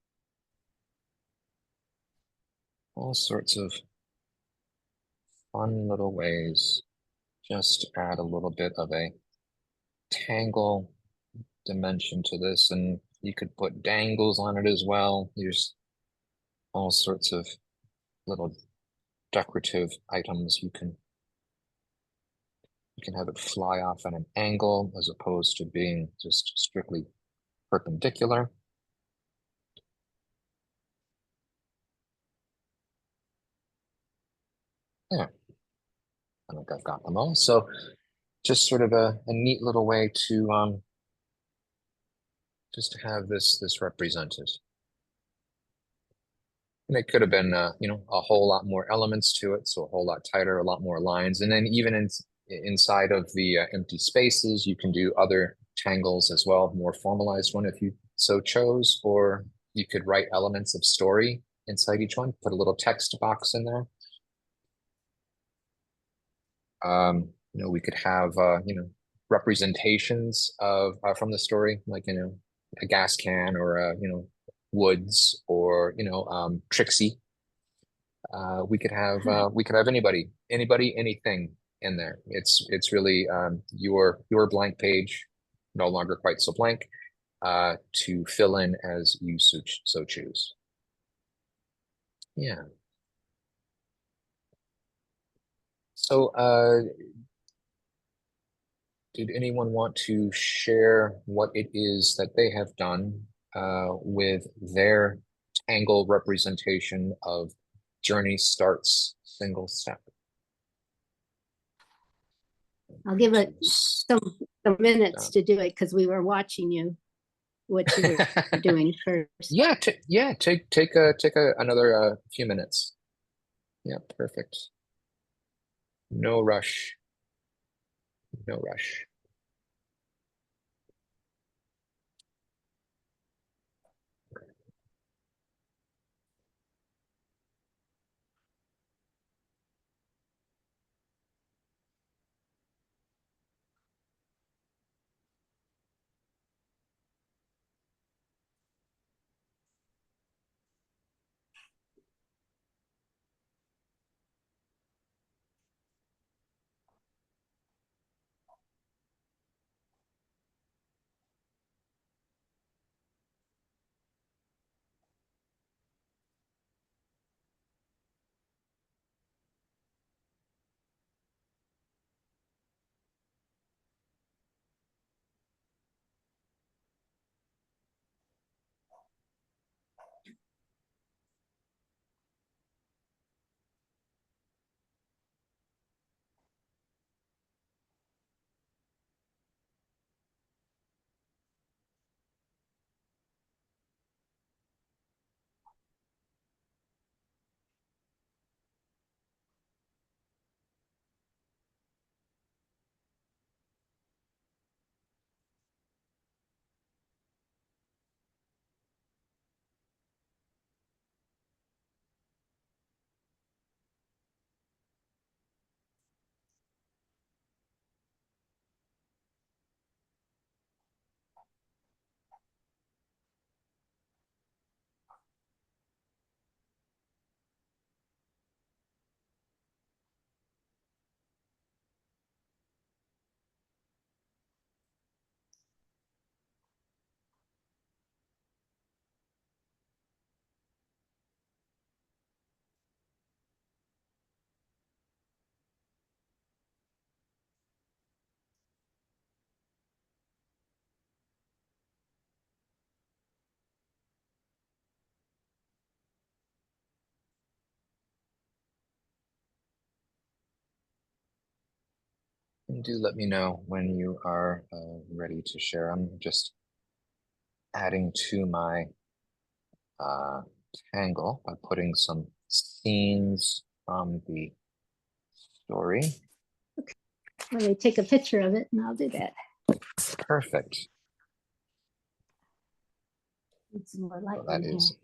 All sorts of fun little ways just to add a little bit of a tangle dimension to this. And you could put dangles on it as well. There's all sorts of little decorative items. You can have it fly off at an angle as opposed to being just strictly perpendicular. Yeah, I think I've got them all. So just sort of a neat little way to just to have this represented. And it could have been, you know, a whole lot more elements to it, so a whole lot tighter, a lot more lines. And then even inside of the empty spaces, you can do other tangles as well, more formalized one if you so chose, or you could write elements of story inside each one, put a little text box in there. You know, we could have, you know, representations of from the story, like, you know, a gas can or, you know, woods or, you know, Trixie. We could have anybody, anything in there. It's really your blank page, no longer quite so blank, to fill in as you so choose. Yeah. So did anyone want to share what it is that they have done with their tangle representation of journey starts single step? I'll give it some minutes to do it because we were watching you, what you were doing first. Yeah, take another few minutes. Yeah, perfect. No rush. No rush. And do let me know when you are ready to share. I'm just adding to my tangle by putting some scenes from the story. Let me take a picture of it and I'll do that. Perfect. Need some more light So that in is.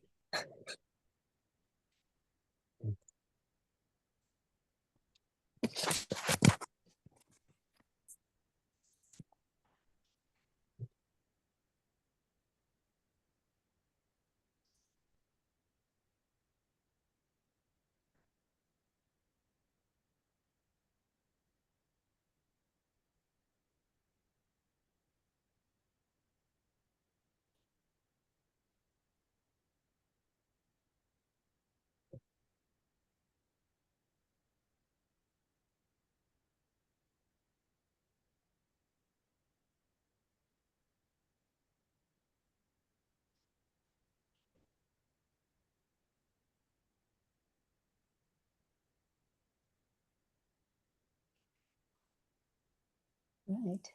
Right.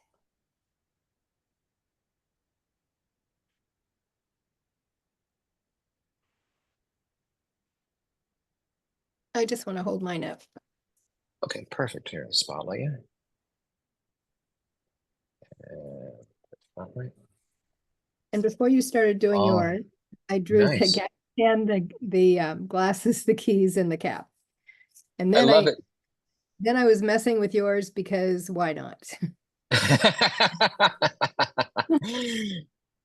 I just want to hold mine up. Okay, perfect. Here, spotlight you. Spotlight. And before you started doing Oh, yours, I drew the nice. gas can, the glasses, the keys, and the cap. And I then love it. then I was messing with yours because why not?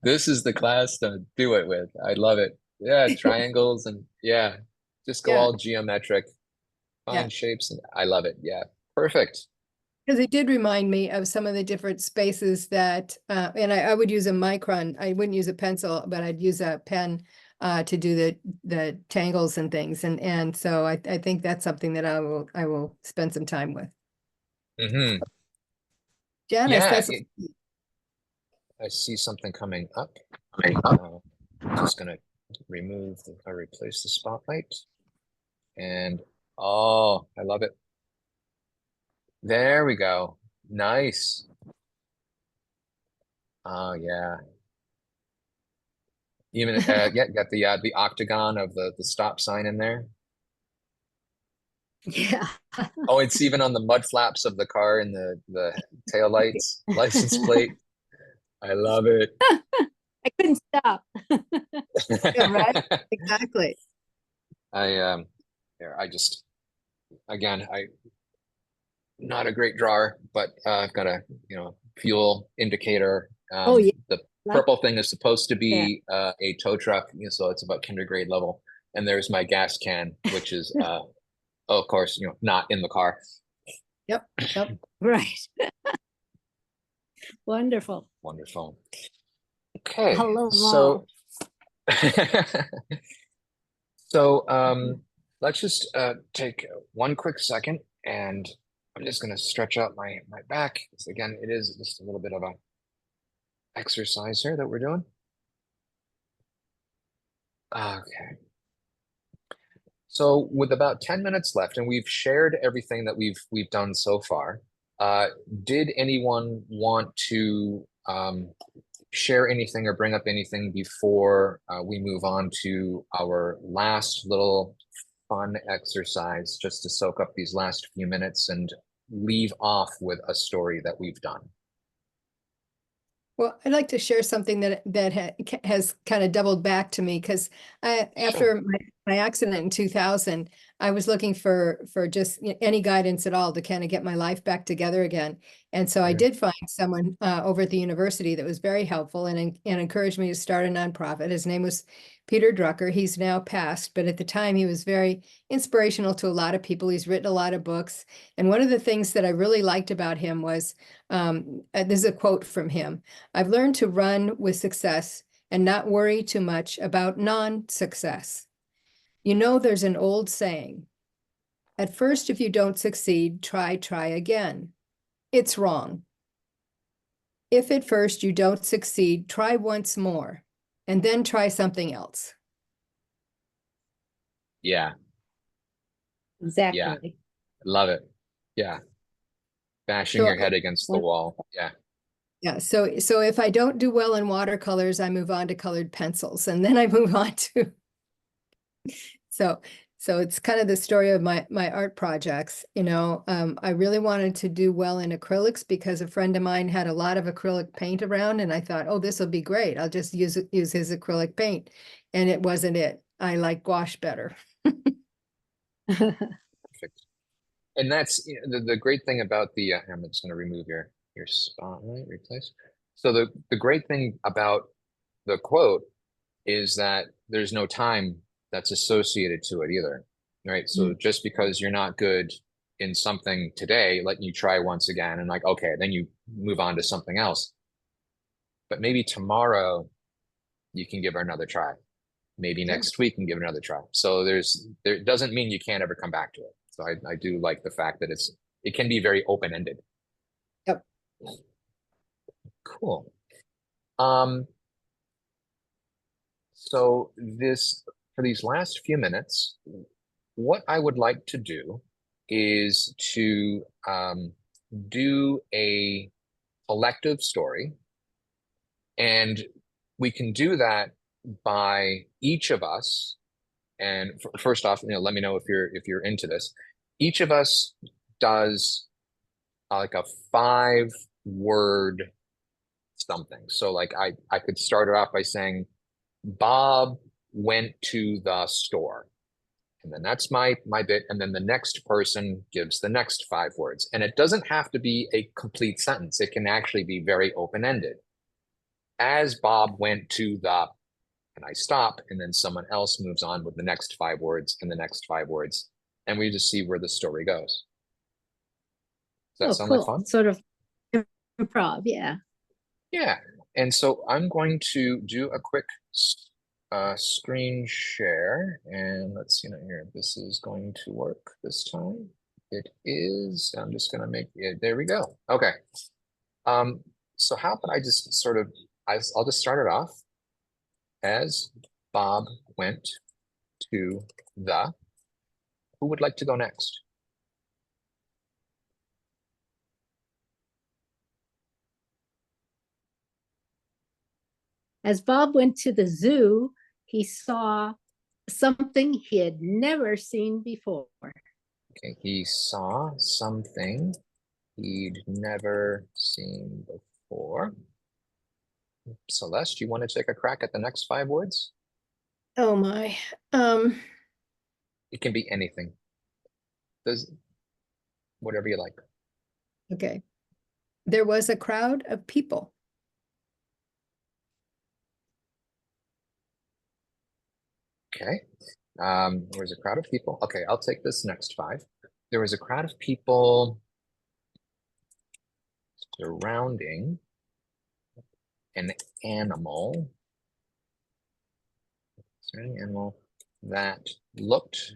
This is the class to do it with. I love it. Yeah, triangles and yeah, just go Yeah, all geometric, yeah. find shapes, and I love it. Yeah, perfect. Because it did remind me of some of the different spaces that, and I would use a micron. I wouldn't use a pencil, but I'd use a pen to do the tangles and things. And so I think that's something that I will spend some time with. Hmm. Janice, Yeah, that's I see something coming up. Just gonna replace the spotlight. And oh, I love it. There we go. Nice. Oh yeah. Even yeah, got the octagon of the stop sign in there. Yeah. Oh, it's even on the mud flaps of the car and the tail lights, license plate. I love it. I couldn't stop. yeah, right. Exactly. Here, I just again I not a great drawer, but I've got a fuel indicator. Oh yeah, The like purple thing is supposed to that. be a tow truck, so it's about kindergarten level. And there's my gas can, which is of course, not in the car. Yep. Yep. Right. Wonderful. Wonderful. Okay, Hello, so Mall. so let's just take one quick second, and I'm just going to stretch out my back. Because again, it is just a little bit of a exercise here that we're doing. Okay. So with about 10 minutes left, and we've shared everything that we've done so far, did anyone want to share anything or bring up anything before we move on to our last little fun exercise, just to soak up these last few minutes and leave off with a story that we've done? Well, I'd like to share something that has kind of doubled back to me because Sure. after my accident in 2000, I was looking for just any guidance at all to kind of get my life back together again. And so I did find someone over at the university that was very helpful and encouraged me to start a nonprofit. His name was Peter Drucker. He's now passed, but at the time he was very inspirational to a lot of people. He's written a lot of books. And one of the things that I really liked about him was, this is a quote from him: "I've learned to run with success and not worry too much about non-success. You know, there's an old saying, at first, if you don't succeed, try again. It's wrong. If at first you don't succeed, try once more, and then try something else." Yeah. Exactly. Love it. Yeah. Bashing So your head against the wall. Yeah. yeah, so if I don't do well in watercolors, I move on to colored pencils, and then I move on to so it's kind of the story of my art projects. I really wanted to do well in acrylics because a friend of mine had a lot of acrylic paint around, and I thought, oh, this will be great. I'll just use his acrylic paint, and it wasn't it. I like gouache better. Perfect. And that's the great thing about the I'm just going to remove your spotlight, replace. So the great thing about the quote is that there's no time that's associated to it either, right? So just because you're not good in something today, letting you try once again and like, okay, then you move on to something else. But maybe tomorrow you can give her another try. Maybe next week and give it another try. So there doesn't mean you can't ever come back to it. So I do like the fact that it can be very open-ended. Yep. Cool. So for these last few minutes, what I would like to do is to do a collective story. And we can do that by each of us. And first off, let me know if you're into this. Each of us does like a 5-word something. So like I could start it off by saying, Bob went to the store. And then that's my bit. And then the next person gives the next 5 words. And it doesn't have to be a complete sentence. It can actually be very open-ended. As Bob went to the, and I stop, and then someone else moves on with the next 5 words and the next 5 words. And we just see where the story goes. Does that sound like fun? Sort of improv, yeah. Yeah. And so I'm going to do a quick screen share, and let's see here. This is going to work this time. It is. I'm just going to make it. There we go. Okay. So how about I just sort of, I'll just start it off. As Bob went to the, who would like to go next? As Bob went to the zoo, he saw something he had never seen before. Okay, he saw something he'd never seen before. Celeste, you want to take a crack at the next 5 words? Oh my. It can be anything. Whatever you like. Okay. There was a crowd of people. Okay. There was a crowd of people. Okay, I'll take this next 5. There was a crowd of people surrounding an animal. Surrounding an animal that looked.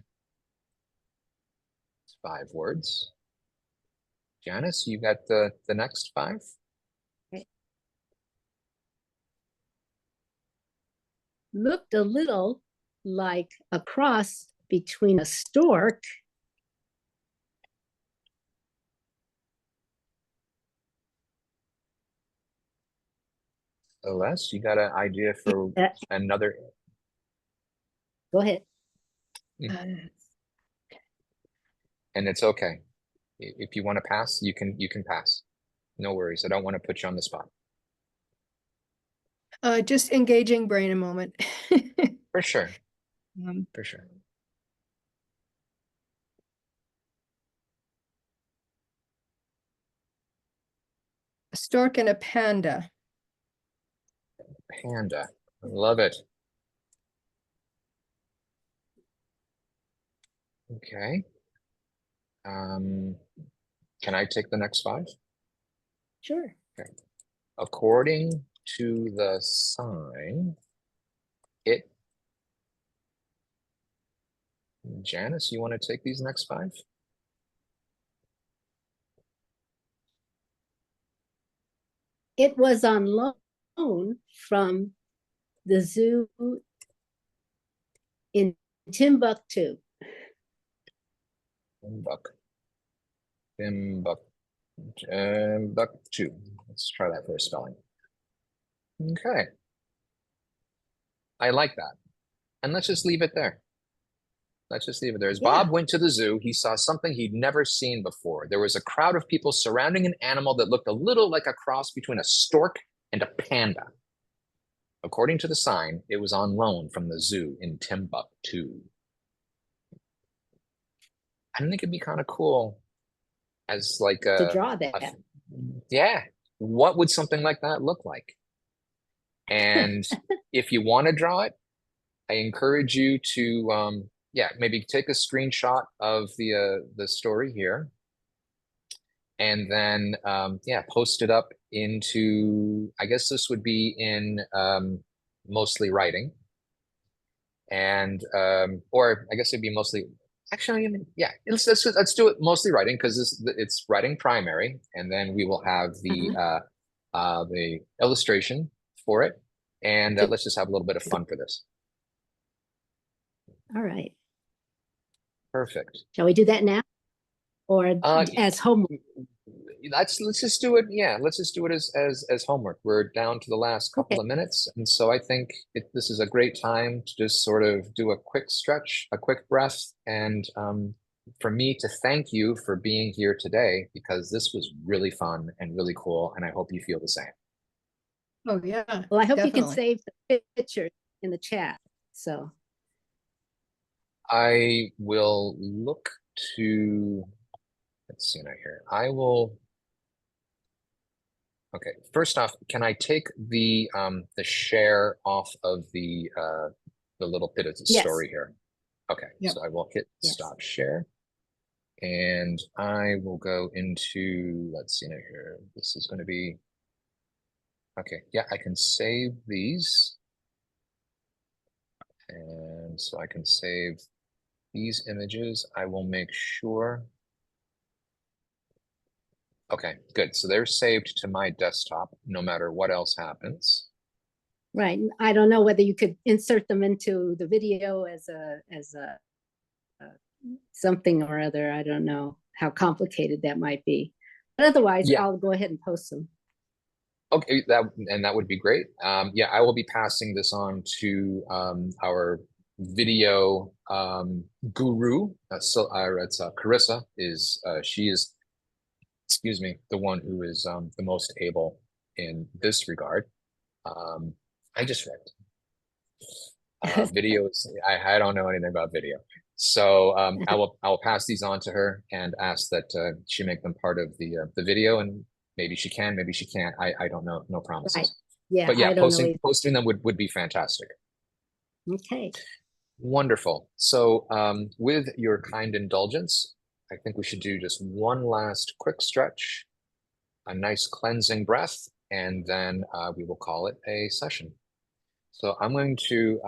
5 words. Janice, you got the next 5? Okay. Looked a little like a cross between a stork Celeste, you got an idea for another? Go ahead. And it's okay. If you want to pass, you can pass. No worries. I don't want to put you on the spot. Just engaging brain a moment. For sure. For sure. A stork and a panda. Panda. I love it. Okay. Can I take the next 5? Sure. Okay. According to the sign, Janice, you want to take these next 5? It was on loan from the zoo in Timbuktu. Timbuktu. Let's try that for a spelling. Okay. I like that. And let's just leave it there. Let's just leave it there. As Bob went to the zoo, he saw something he'd never seen before. There was a crowd of people surrounding an animal that looked a little like a cross between a stork and a panda. According to the sign, it was on loan from the zoo in Timbuktu. I think it'd be kind of cool as like to draw that. Yeah. What would something like that look like? And if you want to draw it, I encourage you to maybe take a screenshot of the story here, and then post it up into, I guess this would be in mostly writing, and or I guess it'd be mostly, actually, let's do it mostly writing, because it's writing primary, and then we will have the illustration for it, and let's just have a little bit of fun for this. All right. Perfect. Shall we do that now, or as homework? let's just do it. Yeah, let's just do it as homework. We're down to the last couple Okay. of minutes, and so I think this is a great time to just sort of do a quick stretch, a quick breath, and for me to thank you for being here today, because this was really fun and really cool, and I hope you feel the same. Oh, yeah. Well, I hope you can definitely. save the picture in the chat. So I will look to, let's see right here. I will. Okay, first off, can I take the share off of the little bit of the Yes. story here? Okay, Yep. so I will hit Yes. stop share, and I will go into, let's see here. This is going to be, okay, yeah, I can save these, and so I can save these images. I will make sure. Okay, good. So they're saved to my desktop, no matter what else happens. right. I don't know whether you could insert them into the video as a something or other. I don't know how complicated that might be. But otherwise, Yeah. I'll go ahead and post them. Okay, that would be great. Yeah, I will be passing this on to our video guru. So it's Carissa is she is, excuse me, the one who is the most able in this regard. I just read videos. I don't know anything about video, so I will pass these on to her and ask that she make them part of the video, and maybe she can, maybe she can't. I don't know, no promises. Right. Yeah, But yeah, I don't know posting them would be fantastic. Okay. Wonderful. So with your kind indulgence, I think we should do just one last quick stretch, a nice cleansing breath, and then we will call it a session. So I'm going to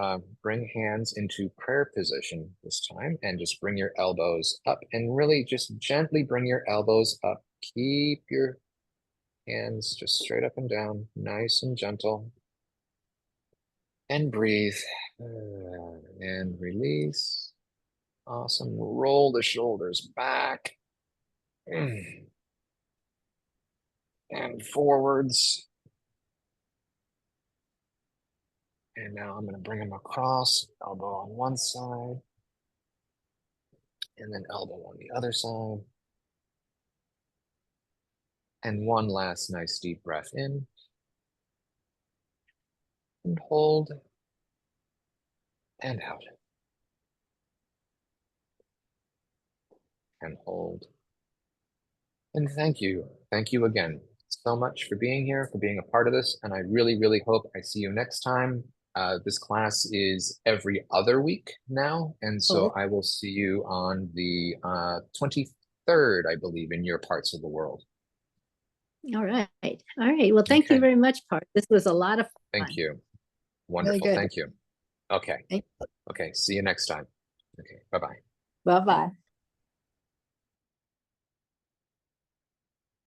bring hands into prayer position this time, and just bring your elbows up, and really just gently bring your elbows up. Keep your hands just straight up and down, nice and gentle. And breathe. And release. Awesome. Roll the shoulders back. And forwards. And now I'm going to bring them across, elbow on one side, and then elbow on the other side. And one last nice deep breath in. And hold. And out. And hold. And thank you. Thank you again so much for being here, for being a part of this. And I really, really hope I see you next time. This class is every other week now. And so I will see you on the 23rd, I believe, in your parts of the world. All right. All right. Well, thank you very much, Parz. This was a lot of fun. Thank you. Wonderful. Really good. Thank you. Okay. Okay. See you next time. Okay. Bye-bye. Bye-bye.